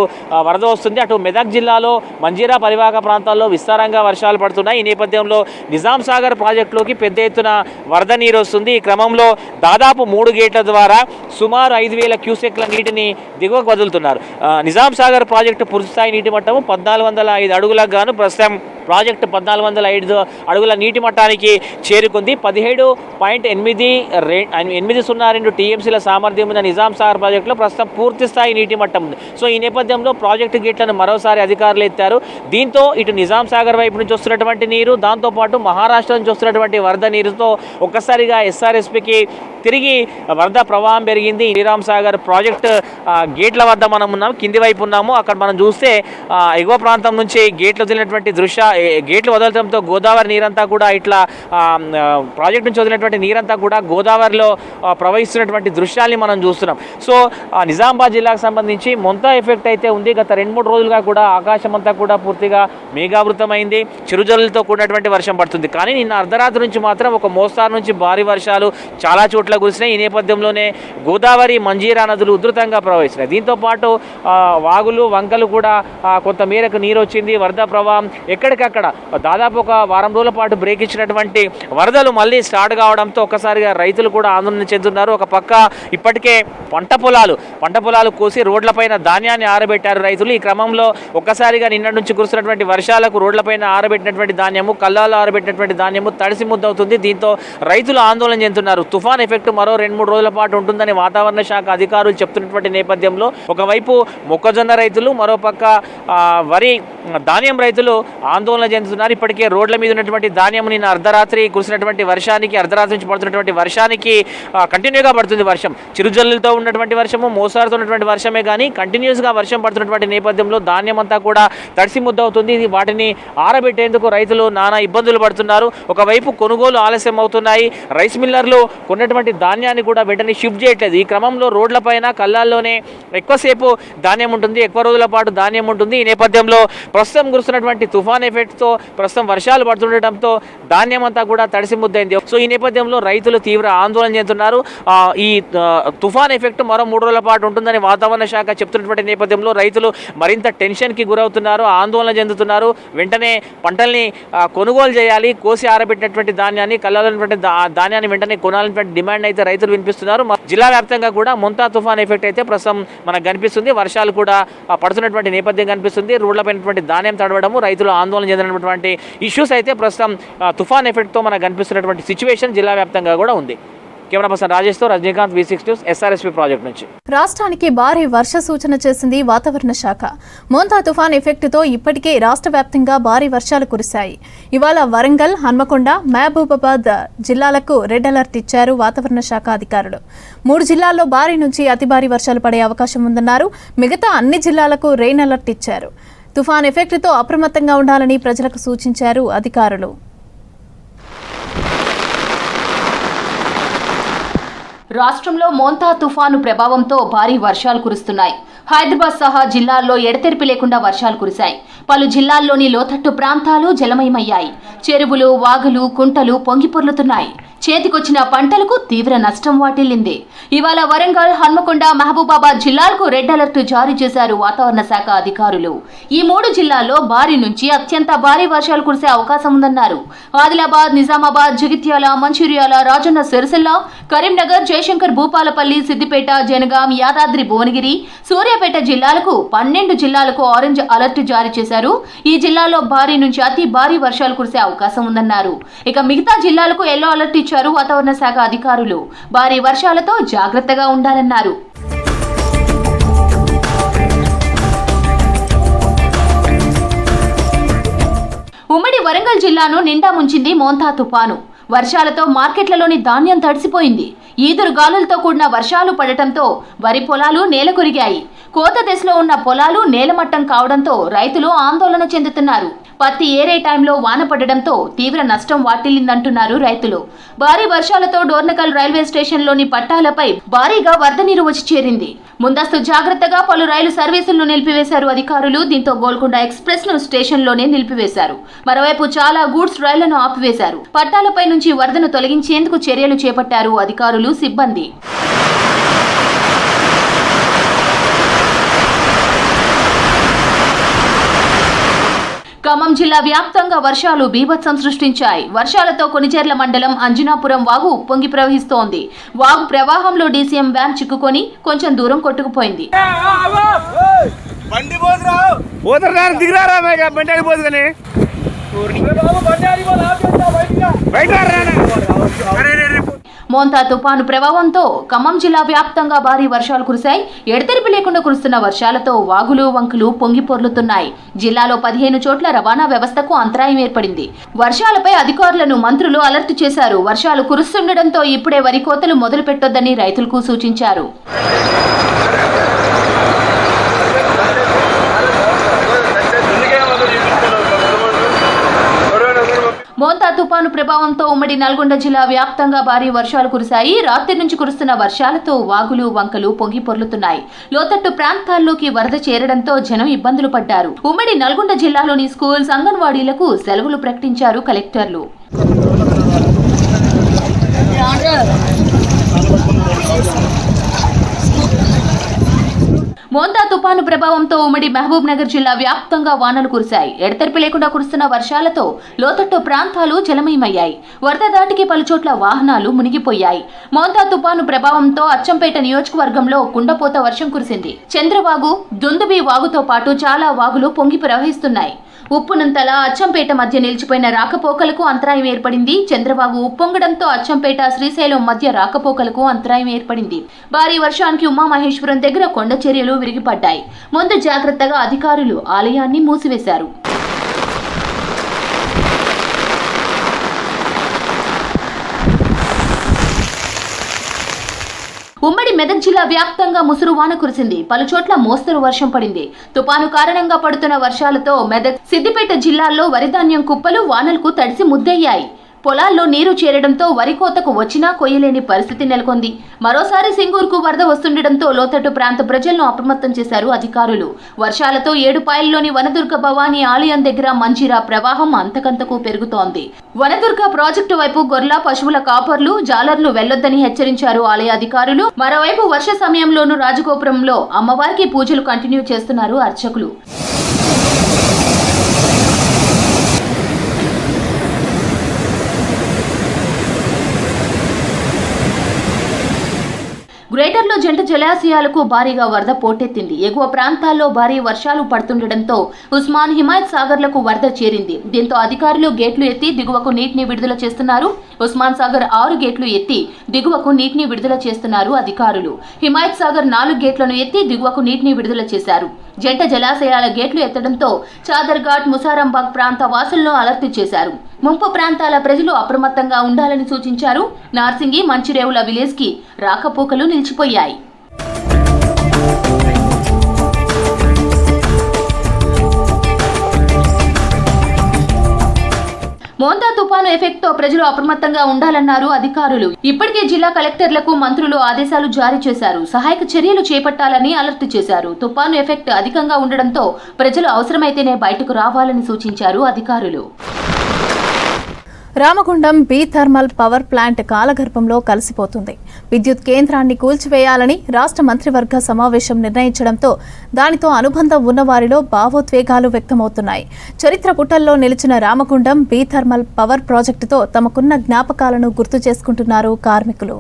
వరద వస్తుంది. అటు మెదక్ జిల్లాలో మంజీరా పరివాహక ప్రాంతాల్లో విస్తారంగా వర్షాలు పడుతున్నాయి. ఈ నేపథ్యంలో నిజాం సాగర్ ప్రాజెక్టులోకి పెద్ద ఎత్తున వరద నీరు వస్తుంది. ఈ క్రమంలో దాదాపు 3 గేట్ల ద్వారా సుమారు 5,000 క్యూసెక్ల నీటిని దిగువకు వదులుతున్నారు. నిజాం సాగర్ ప్రాజెక్టు పూర్తిస్థాయి నీటి మట్టము 1405 అడుగులకు గాను ప్రస్తుతం ప్రాజెక్టు 1405 అడుగుల నీటి మట్టానికి చేరుకుంది. 17.802 టీఎంసీల సామర్థ్యం ఉన్న నిజాం సాగర్ ప్రాజెక్టులో ప్రస్తుతం పూర్తి స్థాయి నీటి మట్టం ఉంది. సో ఈ నేపథ్యంలో ప్రాజెక్టు గేట్లను మరోసారి అధికారులు ఎత్తారు. దీంతో ఇటు నిజాం సాగర్ వైపు నుంచి వస్తున్నటువంటి నీరు, దాంతోపాటు మహారాష్ట్ర నుంచి వస్తున్నటువంటి వరద నీరుతో ఒక్కసారిగా ఎస్ఆర్ఎస్పికి తిరిగి వరద ప్రవాహం పెరిగింది. శ్రీరామ్ సాగర్ ప్రాజెక్టు గేట్ల వద్ద మనం ఉన్నాం, కింది వైపు ఉన్నాము. అక్కడ మనం చూస్తే ఎగువ ప్రాంతం నుంచి గేట్లు వదిలినటువంటి గేట్లు వదలడంతో గోదావరి నీరంతా కూడా ఇట్లా ప్రాజెక్ట్ నుంచి వదిలినటువంటి నీరంతా కూడా గోదావరిలో ప్రవహిస్తున్నటువంటి దృశ్యాల్ని మనం చూస్తున్నాం. సో నిజామాబాద్ జిల్లాకు సంబంధించి మొంతా ఎఫెక్ట్ అయితే ఉంది. గత 2-3 రోజులుగా కూడా ఆకాశం అంతా కూడా పూర్తిగా మేఘావృతమైంది, చిరుజల్లులతో కూడినటువంటి వర్షం పడుతుంది. కానీ నిన్న అర్ధరాత్రి నుంచి మాత్రం ఒక మోస్తారు నుంచి భారీ వర్షాలు చాలా చోట్ల కురిసినాయి. ఈ నేపథ్యంలోనే గోదావరి మంజీరా నదులు ఉధృతంగా ప్రవహిస్తున్నాయి. దీంతోపాటు వాగులు వంకలు కూడా కొంత మేరకు నీరు వచ్చింది. వరద ప్రవాహం ఎక్కడికక్కడ దాదాపు ఒక వారం రోజుల పాటు బ్రేక్ ఇచ్చినటువంటి వరదలు మళ్ళీ స్టార్ట్ కావడంతో ఒక్కసారిగా రైతులు కూడా ఆందోళన చెందుతున్నారు. ఒక పక్క ఇప్పటికే పంట పొలాలు కోసి రోడ్లపైన ధాన్యాన్ని ఆరబెట్టారు రైతులు. ఈ క్రమంలో ఒక్కసారిగా నిన్న నుంచి కురుస్తున్నటువంటి వర్షాలకు రోడ్లపైన ఆరబెట్టినటువంటి ధాన్యము, కళ్ళాల్లో ఆరబెట్టినటువంటి ధాన్యము తడిసి ముద్దవుతుంది. దీంతో రైతులు ఆందోళన చెందుతున్నారు. తుఫాన్ ఎఫెక్ట్ మరో 2-3 రోజుల పాటు ఉంటుందని వాతావరణ శాఖ అధికారులు చెప్తున్నటువంటి నేపథ్యంలో ఒకవైపు మొక్కజొన్న రైతులు, మరోపక్క ధాన్యం రైతులు ఆందోళన చెందుతున్నారు. ఇప్పటికే రోడ్ల మీద ఉన్నటువంటి ధాన్యం నిన్న అర్ధరాత్రి కురిసినటువంటి వర్షానికి, అర్ధరాత్రి నుంచి పడుతున్నటువంటి వర్షానికి కంటిన్యూగా పడుతుంది వర్షం. చిరుజల్లులతో ఉన్నటువంటి వర్షము, మోసారుతో ఉన్నటువంటి వర్షమే కానీ కంటిన్యూస్గా వర్షం పడుతున్నటువంటి నేపథ్యంలో ధాన్యం అంతా కూడా తడిసి ముద్దవుతుంది. ఇది వాటిని ఆరబెట్టేందుకు రైతులు నానా ఇబ్బందులు పడుతున్నారు. ఒకవైపు కొనుగోలు ఆలస్యం అవుతున్నాయి. రైస్ మిల్లర్లు కొన్నటువంటి ధాన్యాన్ని కూడా వెంటనే షిఫ్ట్ చేయట్లేదు. ఈ క్రమంలో రోడ్లపైన కళ్ళాల్లోనే ఎక్కువసేపు ధాన్యం ఉంటుంది, ఎక్కువ రోజుల పాటు ధాన్యం ఉంటుంది. ఈ నేపథ్యంలో ప్రస్తుతం కురుస్తున్నటువంటి తుఫాన్ ఎఫెక్ట్తో ప్రస్తుతం వర్షాలు పడుతుండటంతో ధాన్యం అంతా కూడా తడిసి ముద్దైంది. సో ఈ నేపథ్యంలో రైతులు తీవ్ర ఆందోళన చెందుతున్నారు. ఈ తుఫాన్ ఎఫెక్ట్ మరో 3 రోజుల పాటు ఉంటుందని వాతావరణ శాఖ చెప్తున్నటువంటి నేపథ్యంలో రైతులు మరింత టెన్షన్కి గురవుతున్నారు, ఆందోళన చెందుతున్నారు. వెంటనే పంటల్ని కొనుగోలు చేయాలి, కోసి ఆరబెట్టినటువంటి ధాన్యాన్ని, కళ్ళాలన్నటువంటి ధాన్యాన్ని వెంటనే కొనాలన్నటువంటి డిమాండ్ అయితే రైతులు వినిపిస్తున్నారు. జిల్లా వ్యాప్తంగా కూడా మొంతా తుఫాన్ ఎఫెక్ట్ అయితే ప్రస్తుతం మనకు కనిపిస్తుంది. వర్షాలు కూడా పడుతున్నటువంటి నేపథ్యం కనిపిస్తుంది. రోడ్లపైనటువంటి ధాన్యం తడవడము, రైతులు ఆందోళన చెందినటువంటి ఇష్యూస్ అయితే ప్రస్తుతం తుఫాన్ ఎఫెక్ట్తో మనకు కనిపిస్తున్నటువంటి సిచ్యువేషన్ జిల్లా వ్యాప్తంగా కూడా ఉంది. కెమెరా పర్సన్ రాజేష్తో Rajinikanth, V6 news, SRSP project నుంచి. రాష్ట్రానికి భారీ వర్ష సూచన చేసింది వాతావరణ శాఖ. మోంతా తుఫాన్ ఎఫెక్ట్తో ఇప్పటికే రాష్ట్ర వ్యాప్తంగా భారీ వర్షాలు కురిశాయి. ఇవాళ వరంగల్, హన్మకొండ, మహబూబాబాద్ జిల్లాలకు రెడ్ అలర్ట్ ఇచ్చారు వాతావరణ శాఖ అధికారులు. 3 జిల్లాల్లో భారీ నుంచి అతి భారీ వర్షాలు పడే అవకాశం ఉందన్నారు. మిగతా అన్ని జిల్లాలకు రెయిన్ అలర్ట్ ఇచ్చారు. తుఫాన్ ఎఫెక్ట్తో అప్రమత్తంగా ఉండాలని ప్రజలకు సూచించారు అధికారులు. రాష్ట్రంలో మోంతా తుఫాను ప్రభావంతో భారీ వర్షాలు కురుస్తున్నాయి. హైదరాబాద్ సహా జిల్లాల్లో ఎడతెరిపి లేకుండా వర్షాలు కురిశాయి. పలు జిల్లాల్లోని లోతట్టు ప్రాంతాలు జలమయమయ్యాయి. చెరువులు, వాగులు, కుంటలు పొంగిపొర్లుతున్నాయి. చేతికొచ్చిన పంటలకు తీవ్ర నష్టం వాటిల్లింది. ఇవాళ వరంగల్, హన్మకొండ, మహబూబాబాద్ జిల్లాలకు రెడ్ అలర్ట్ జారీ చేశారు వాతావరణ శాఖ అధికారులు. ఈ 3 జిల్లాల్లో భారీ నుంచి అత్యంత భారీ వర్షాలు కురిసే అవకాశం ఉందన్నారు. ఆదిలాబాద్, నిజామాబాద్, జగిత్యాల, మంచిర్యాల, రాజన్న సిరిసిల్ల, కరీంనగర్, జయశంకర్ భూపాలపల్లి, సిద్దిపేట, జనగాం, యాదాద్రి భువనగిరి, సూర్యాపేట జిల్లాలకు 12 జిల్లాలకు ఆరెంజ్ అలర్ట్ జారీ చేశారు. ఈ జిల్లాల్లో భారీ నుంచి అతి భారీ వర్షాలు కురిసే అవకాశం ఉందన్నారు. ఇక మిగతా జిల్లాలకు ఎల్లో అలర్ట్ ఇచ్చారు వాతావరణ శాఖ అధికారులు. భారీ వర్షాలతో జాగ్రత్తగా ఉండాలన్నారు. ఉమ్మడి వరంగల్ జిల్లాను నిండా ముంచింది మోంతా తుఫాను. వర్షాలతో మార్కెట్లలోని ధాన్యం తడిసిపోయింది. ఈదురు గాలులతో కూడిన వర్షాలు పడటంతో వరి పొలాలు నేలకొరిగాయి. కోత దశలో ఉన్న పొలాలు నేలమట్టం కావడంతో రైతులు ఆందోళన చెందుతున్నారు. పత్తి ఏరే టైంలో వాన పడడంతో తీవ్ర నష్టం వాటిల్లిందంటున్నారు రైతులు. భారీ వర్షాలతో డోర్నకల్ రైల్వే స్టేషన్లోని పట్టాలపై భారీగా వరద నీరు వచ్చి చేరింది. ముందస్తు జాగ్రత్తగా పలు రైలు సర్వీసులను నిలిపివేశారు అధికారులు. దీంతో గోల్కొండ ఎక్స్ప్రెస్ ను స్టేషన్లోనే నిలిపివేశారు. మరోవైపు చాలా గూడ్స్ రైళ్లను ఆపివేశారు. పట్టాలపై నుంచి వరదను తొలగించేందుకు చర్యలు చేపట్టారు అధికారులు, సిబ్బంది. ఖమ్మం జిల్లా వ్యాప్తంగా వర్షాలు బీభత్సం సృష్టించాయి. వర్షాలతో కొనిజర్ల మండలం అంజనాపురం వాగు ఉప్పొంగి ప్రవహిస్తోంది. వాగు ప్రవాహంలో డీసీఎం వ్యాన్ చిక్కుకొని కొంచెం దూరం కొట్టుకుపోయింది. మోంతా తుఫాను ప్రభావంతో ఖమ్మం జిల్లా వ్యాప్తంగా భారీ వర్షాలు కురిశాయి. ఎడతెరిపి లేకుండా కురుస్తున్న వర్షాలతో వాగులు వంకలు పొంగి పొర్లుతున్నాయి. జిల్లాలో 15 చోట్ల రవాణా వ్యవస్థకు అంతరాయం ఏర్పడింది. వర్షాలపై అధికారులను మంత్రులు అలర్ట్ చేశారు. వర్షాలు కురుస్తుండటంతో ఇప్పుడే వరి కోతలు మొదలు పెట్టొద్దని రైతులకు సూచించారు. మోంతా తుఫాను ప్రభావంతో ఉమ్మడి నల్గొండ జిల్లా వ్యాప్తంగా భారీ వర్షాలు కురిశాయి. రాత్రి నుంచి కురుస్తున్న వర్షాలతో వాగులు వంకలు పొంగి పొర్లుతున్నాయి. లోతట్టు ప్రాంతాల్లోకి వరద చేరడంతో జనం ఇబ్బందులు పడ్డారు. ఉమ్మడి నల్గొండ జిల్లాలోని స్కూల్స్, అంగన్వాడీలకు సెలవులు ప్రకటించారు కలెక్టర్లు. మోంతా తుఫాను ప్రభావంతో ఉమ్మడి మహబూబ్ నగర్ జిల్లా వ్యాప్తంగా వానలు కురిశాయి. ఎడతెరిపి లేకుండా కురుస్తున్న వర్షాలతో లోతట్టు ప్రాంతాలు జలమయమయ్యాయి. వరద దాటికి పలుచోట్ల వాహనాలు మునిగిపోయాయి. మోంతా తుఫాను ప్రభావంతో అచ్చంపేట నియోజకవర్గంలో కుండపోత వర్షం కురిసింది. చంద్రవాగు, దుందుబి వాగుతో పాటు చాలా వాగులు పొంగి ప్రవహిస్తున్నాయి. ఉప్పునంతల అచ్చంపేట మధ్య నిలిచిపోయిన రాకపోకలకు అంతరాయం ఏర్పడింది. చంద్రబాబు ఉప్పొంగడంతో అచ్చంపేట, శ్రీశైలం మధ్య రాకపోకలకు అంతరాయం ఏర్పడింది. భారీ వర్షానికి ఉమామహేశ్వరం దగ్గర కొండ చర్యలు విరిగిపడ్డాయి. ముందు జాగ్రత్తగా అధికారులు ఆలయాన్ని మూసివేశారు. ఉమ్మడి మెదక్ జిల్లా వ్యాప్తంగా ముసురు వాన కురిసింది. పలుచోట్ల మోస్తరు వర్షం పడింది. తుపాను కారణంగా పడుతున్న వర్షాలతో మెదక్, సిద్దిపేట జిల్లాల్లో వరిధాన్యం కుప్పలు వానలకు తడిసి ముద్దయ్యాయి. పొలాల్లో నీరు చేరడంతో వరి కోతకు వచ్చినా కొయ్యలేని పరిస్థితి నెలకొంది. మరోసారి సింగూరుకు వరద వస్తుండటంతో లోతట్టు ప్రాంత ప్రజలను అప్రమత్తం చేశారు అధికారులు. వర్షాలతో ఏడుపాయల్లోని వనదుర్గ భవానీ ఆలయం దగ్గర మంజీరా ప్రవాహం అంతకంతకు పెరుగుతోంది. వనదుర్గ ప్రాజెక్టు వైపు గొర్ల, పశువుల కాపర్లు, జాలర్లు వెళ్లొద్దని హెచ్చరించారు ఆలయ అధికారులు. మరోవైపు వర్ష సమయంలోనూ రాజగోపురంలో అమ్మవారికి పూజలు కంటిన్యూ చేస్తున్నారు అర్చకులు. గ్రేటర్లో జంట జలాశయాలకు భారీగా వరద పోటెత్తింది. ఎగువ ప్రాంతాల్లో భారీ వర్షాలు పడుతుండటంతో ఉస్మాన్, హిమాయత్ సాగర్లకు వరద చేరింది. దీంతో అధికారులు గేట్లు ఎత్తి దిగువకు నీటిని విడుదల చేస్తున్నారు. ఉస్మాన్ సాగర్ 6 గేట్లు ఎత్తి దిగువకు నీటిని విడుదల చేస్తున్నారు అధికారులు. హిమాయత్ సాగర్ 4 గేట్లను ఎత్తి దిగువకు నీటిని విడుదల చేశారు. జంట జలాశయాల గేట్లు ఎత్తడంతో చాదర్ఘాట్, ముసారంబాగ్ ప్రాంత వాసులను అలర్ట్ చేశారు. ముంపు ప్రాంతాల ప్రజలు అప్రమత్తంగా ఉండాలని సూచించారు. నార్సింగి, మంచిరేవుల విలేజ్ కి రాకపోకలు నిలిచిపోయాయి. మోంతా తుఫాను ఎఫెక్ట్ తో ప్రజలు అప్రమత్తంగా ఉండాలన్నారు అధికారులు. ఇప్పటికే జిల్లా కలెక్టర్లకు మంత్రులు ఆదేశాలు జారీ చేశారు. సహాయక చర్యలు చేపట్టాలని అలర్ట్ చేశారు. తుఫాను ఎఫెక్ట్ అధికంగా ఉండడంతో ప్రజలు అవసరమైతేనే బయటకు రావాలని సూచించారు అధికారులు. Ramagundam B thermal power plant కాలగర్భంలో కలిసిపోతుంది. విద్యుత్ కేంద్రాన్ని కూల్చివేయాలని రాష్ట్ర మంత్రివర్గ సమావేశం నిర్ణయించడంతో దానితో అనుబంధం ఉన్న వారిలో భావోద్వేగాలు వ్యక్తమవుతున్నాయి. చరిత్ర పుటల్లో నిలిచిన రామగుండం బి థర్మల్ పవర్ ప్రాజెక్టుతో తమకున్న జ్ఞాపకాలను గుర్తు చేసుకుంటున్నారు కార్మికులు.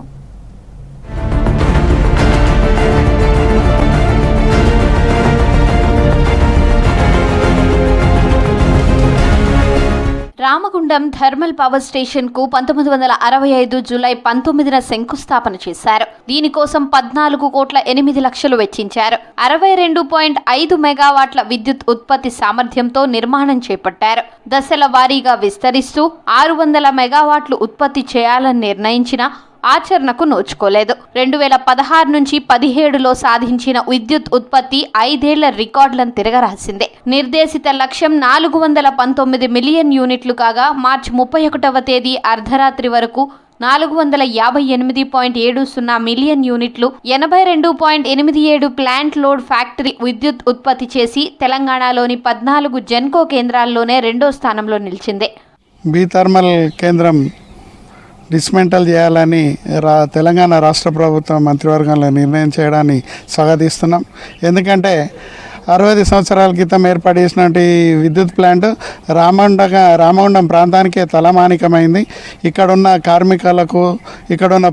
రామగుండం థర్మల్ పవర్ స్టేషన్ కు 1965 జూలై 19న శంకుస్థాపన చేశారు. దీనికోసం 14,08,00,000 వెచ్చించారు. 62.5 మెగావాట్ల విద్యుత్ ఉత్పత్తి సామర్థ్యంతో నిర్మాణం చేపట్టారు. దశల వారీగా విస్తరిస్తూ 600 మెగావాట్లు ఉత్పత్తి చేయాలని నిర్ణయించిన ఆచరణకు నోచుకోలేదు. 2016 నుంచి 17లో సాధించిన విద్యుత్ ఉత్పత్తి 5 ఏళ్ల రికార్డులను తిరగరాసిందే. నిర్దేశిత లక్ష్యం 419 మిలియన్ యూనిట్లు కాగా మార్చి 31వ తేదీ అర్ధరాత్రి వరకు 458.70 మిలియన్ యూనిట్లు 82.87 ప్లాంట్ లోడ్ ఫ్యాక్టరీ విద్యుత్ ఉత్పత్తి చేసి తెలంగాణలోని 14 జెన్కో కేంద్రాల్లోనే రెండో స్థానంలో నిలిచింది. బీ థర్మల్ కేంద్రం డిస్మెంటల్ చేయాలని తెలంగాణ రాష్ట్ర ప్రభుత్వం మంత్రివర్గంలో నిర్ణయం చేయడాన్ని స్వాగతిస్తున్నాం. ఎందుకంటే 60 సంవత్సరాల క్రితం ఏర్పాటు చేసినటువంటి విద్యుత్ ప్లాంట్ రామగుండం ప్రాంతానికే తలమానికమైంది. ఇక్కడున్న కార్మికులకు, ఇక్కడున్న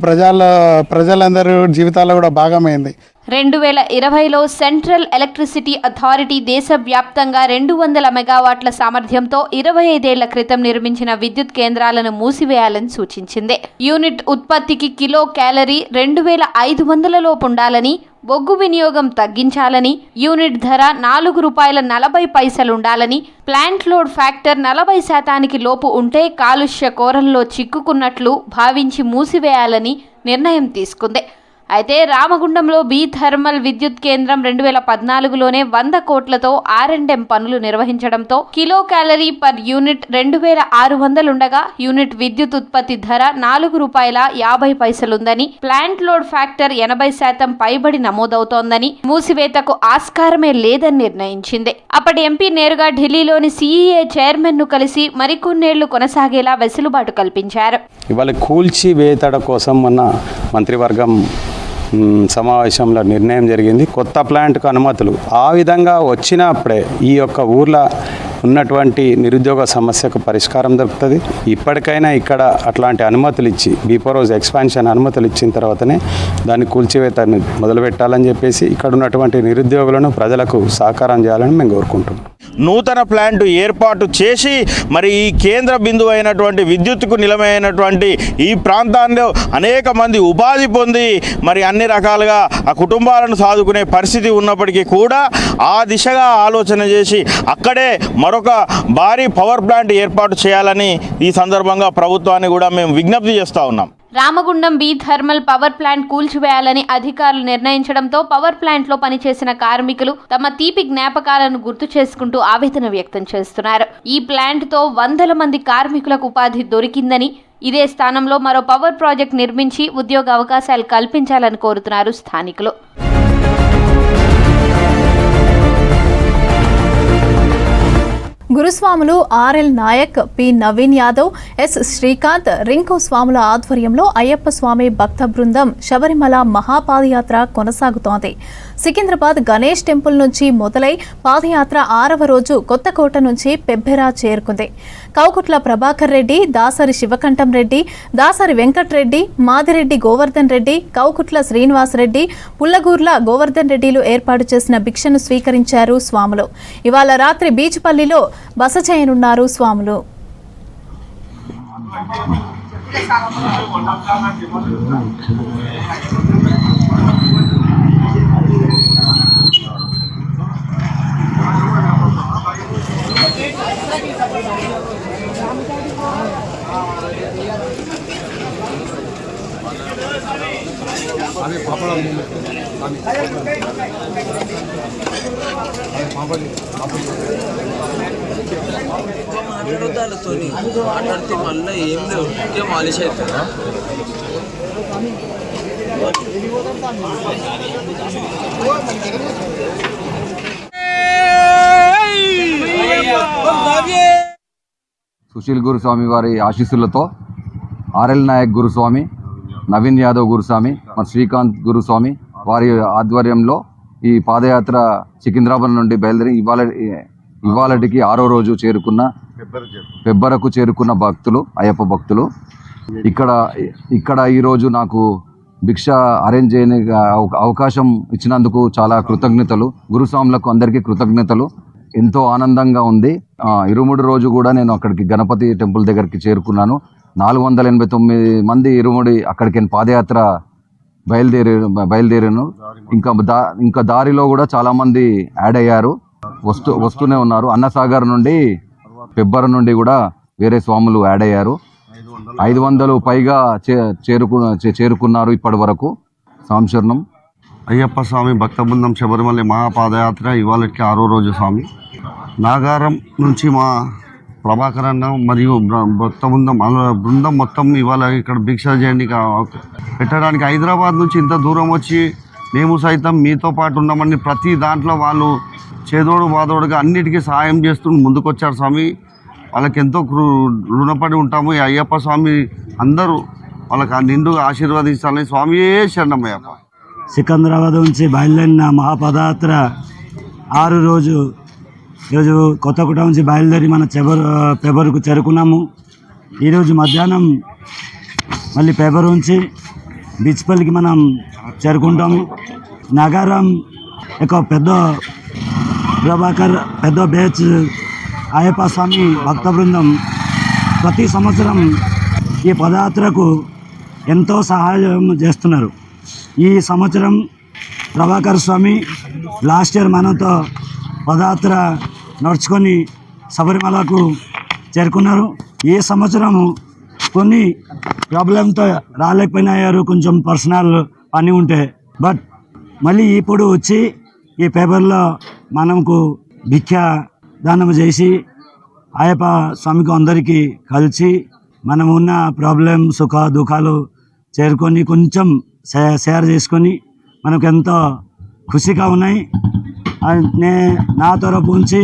ప్రజలందరూ జీవితాల్లో కూడా భాగమైంది. 2020లో సెంట్రల్ ఎలక్ట్రిసిటీ అథారిటీ దేశవ్యాప్తంగా 200 మెగావాట్ల సామర్థ్యంతో 25 ఏళ్ల క్రితం నిర్మించిన విద్యుత్ కేంద్రాలను మూసివేయాలని సూచించింది. యూనిట్ ఉత్పత్తికి కిలో క్యాలరీ 2,500 లోపు ఉండాలని, బొగ్గు వినియోగం తగ్గించాలని, యూనిట్ ధర ₹4.40 ఉండాలని, ప్లాంట్ లోడ్ ఫ్యాక్టర్ 40% లోపు ఉంటే కాలుష్య కోరల్లో చిక్కుకున్నట్లు భావించి మూసివేయాలని నిర్ణయం తీసుకుంది. అయితే రామగుండంలో బీ థర్మల్ విద్యుత్ కేంద్రం 2014లోనే 100 కోట్లతో R&M పనులు నిర్వహించడంతో కిలో క్యాలరీ పర్ యూనిట్ 2,600 ఉండగా యూనిట్ విద్యుత్ ఉత్పత్తి ధర ₹4.50 ఉందని, ప్లాంట్ లోడ్ ఫ్యాక్టర్ 80% పైబడి నమోదవుతోందని, మూసివేతకు ఆస్కారమే లేదని నిర్ణయించింది. అప్పటి ఎంపీ నేరుగా ఢిల్లీలోని CEA చైర్మన్ ను కలిసి మరికొన్నేళ్లు కొనసాగేలా వెసులుబాటు కల్పించారు. ఇవాళ కూల్చివేతడ కోసం మన మంత్రివర్గం సమావేశంలో నిర్ణయం జరిగింది. కొత్త ప్లాంట్కు అనుమతులు ఆ విధంగా వచ్చినప్పుడే ఈ యొక్క ఊర్లో ఉన్నటువంటి నిరుద్యోగ సమస్యకు పరిష్కారం దొరుకుతుంది. ఇప్పటికైనా ఇక్కడ అట్లాంటి అనుమతులు ఇచ్చి బీపోరోజ్ ఎక్స్పాన్షన్ అనుమతులు ఇచ్చిన తర్వాతనే దాన్ని కూల్చివేతని మొదలుపెట్టాలని చెప్పేసి ఇక్కడ ఉన్నటువంటి నిరుద్యోగులను ప్రజలకు సహకారం చేయాలని మేము కోరుకుంటున్నాం. నూతన ప్లాంట్ ఏర్పాటు చేసి మరి ఈ కేంద్ర బిందువు అయినటువంటి విద్యుత్తుకు నిలమైనటువంటి ఈ ప్రాంతాల్లో అనేక మంది ఉపాధి పొంది మరి అన్ని రకాలుగా ఆ కుటుంబాలను సాదుకునే పరిస్థితి ఉన్నప్పటికీ కూడా ఆ దిశగా ఆలోచన చేసి అక్కడే మరొక భారీ పవర్ ప్లాంట్ ఏర్పాటు చేయాలని ఈ సందర్భంగా ప్రభుత్వాన్ని కూడా మేము విజ్ఞప్తి చేస్తూ ఉన్నాం. Ramagundam B thermal power plant కూల్చివేయాలని అధికారులు నిర్ణయించడంతో పవర్ ప్లాంట్లో పనిచేసిన కార్మికులు తమ తీపి జ్ఞాపకాలను గుర్తు చేసుకుంటూ ఆవేదన వ్యక్తం చేస్తున్నారు. ఈ ప్లాంట్తో 100 మంది కార్మికులకు ఉపాధి దొరికిందని, ఇదే స్థానంలో మరో పవర్ ప్రాజెక్ట్ నిర్మించి ఉద్యోగ అవకాశాలు కల్పించాలని కోరుతున్నారు స్థానికులు. గురుస్వాములు RL Nayak, P Naveen Yadav, S Srikanth, Rinku స్వాముల ఆధ్వర్యంలో అయ్యప్ప స్వామి భక్త బృందం శబరిమల మహాపాదయాత్ర కొనసాగుతోంది. సికింద్రాబాద్ గణేష్ టెంపుల్ నుంచి మొదలై పాదయాత్ర 6వ రోజు కొత్తకోట నుంచి పెబ్బెర చేరుకుంది. కౌకుట్ల ప్రభాకర్ రెడ్డి, దాసరి శివకంఠం రెడ్డి, దాసరి వెంకట్రెడ్డి, మాదిరెడ్డి గోవర్ధన్ రెడ్డి, కౌకుట్ల శ్రీనివాస్ రెడ్డి, పుల్లగూర్ల గోవర్ధన్ రెడ్డిలు ఏర్పాటు చేసిన భిక్షను స్వీకరించారు స్వాములు. ఇవాళ రాత్రి బీచ్పల్లిలో బస చేయనున్నారు స్వాములు. మాట్లాడితే మళ్ళీ ఏం లేవు, ఇంకే మాలిష్ అవుతుందా? సుశీల్ గురుస్వామి వారి ఆశీస్సులతో RL నాయక్ గురుస్వామి, నవీన్ యాదవ్ గురుస్వామి, మరి శ్రీకాంత్ గురుస్వామి వారి ఆధ్వర్యంలో ఈ పాదయాత్ర సికింద్రాబాద్ నుండి బయలుదేరి ఇవాళటికి 6వ రోజు పెబ్బరకు చేరుకున్న భక్తులు, అయ్యప్ప భక్తులు ఇక్కడ ఈరోజు నాకు భిక్ష అరేంజ్ చేయని అవకాశం ఇచ్చినందుకు చాలా కృతజ్ఞతలు. గురుస్వాములకు అందరికీ కృతజ్ఞతలు. ఎంతో ఆనందంగా ఉంది. ఇరుముడి రోజు కూడా నేను అక్కడికి గణపతి టెంపుల్ దగ్గరికి చేరుకున్నాను. 489 మంది ఇరుముడి అక్కడికి పాదయాత్ర బయలుదేరాను. ఇంకా దారిలో కూడా చాలామంది యాడ్ అయ్యారు, వస్తూనే ఉన్నారు. అన్నసాగర్ నుండి పెబ్బర్ నుండి కూడా వేరే స్వాములు యాడ్ అయ్యారు. 500 పైగా చేరుకున్నారు ఇప్పటి వరకు. సాంశరణం. అయ్యప్ప స్వామి భక్త బృందం శబరిమల మహాపాదయాత్ర ఇవాళకి 6వ రోజు స్వామి. నాగారం నుంచి మా ప్రభాకర్ అన్న మరియు భక్త బృందం మొత్తం ఇవాళ ఇక్కడ భిక్ష చేయండి పెట్టడానికి హైదరాబాద్ నుంచి ఇంత దూరం వచ్చి మేము సైతం మీతో పాటు ఉన్నామని ప్రతి దాంట్లో వాళ్ళు చేదోడు బాదోడుగా అన్నిటికీ సహాయం చేస్తూ ముందుకొచ్చారు స్వామి. వాళ్ళకి ఎంతో రుణపడి ఉంటాము. ఈ అయ్యప్ప స్వామి అందరూ వాళ్ళకి నిండుగా ఆశీర్వదించాలని స్వామియే శరణమయ్యప్ప. సికింద్రాబాద్ నుంచి బయలుదేరిన మహాపదయాత్ర 6 రోజు ఈరోజు కొత్తకోట నుంచి బయలుదేరి మన పెబర్కు చేరుకున్నాము. ఈరోజు మధ్యాహ్నం మళ్ళీ పెబర్ నుంచి బీచ్పల్లికి మనం చేరుకుంటాము. నగరం ఒక పెద్ద ప్రభాకర్ పెద్ద బ్యాచ్ అయ్యప్ప స్వామి భక్త బృందం ప్రతి సంవత్సరం ఈ పదయాత్రకు ఎంతో సహాయం చేస్తున్నారు. ఈ సంవత్సరం ప్రభాకర్ స్వామి లాస్ట్ ఇయర్ మనతో పదయాత్ర నడుచుకొని శబరిమలకు చేరుకున్నారు. ఈ సంవత్సరం కొన్ని ప్రాబ్లంతో రాలేకపోయినారు, కొంచెం పర్సనల్ పని ఉంటే. బట్ మళ్ళీ ఇప్పుడు వచ్చి ఈ పేపర్లో మనకు భిక్ష దానం చేసి అయ్యప్ప స్వామికి అందరికీ కలిసి మనం ఉన్న ప్రాబ్లం సుఖ దుఃఖాలు చేరుకొని కొంచెం షేర్ చేసుకొని మనకు ఎంతో ఖుషిగా ఉన్నాయి. నా తరపు నుంచి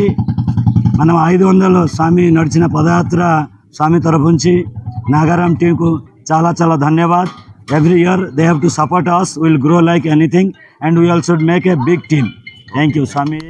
మనం 500 స్వామి నడిచిన పదయాత్ర స్వామి తరపు నుంచి నాగారం టీంకు చాలా చాలా ధన్యవాద్. Every year they have to support us. We'll grow like anything and we also make a big team. Thank you, Swami.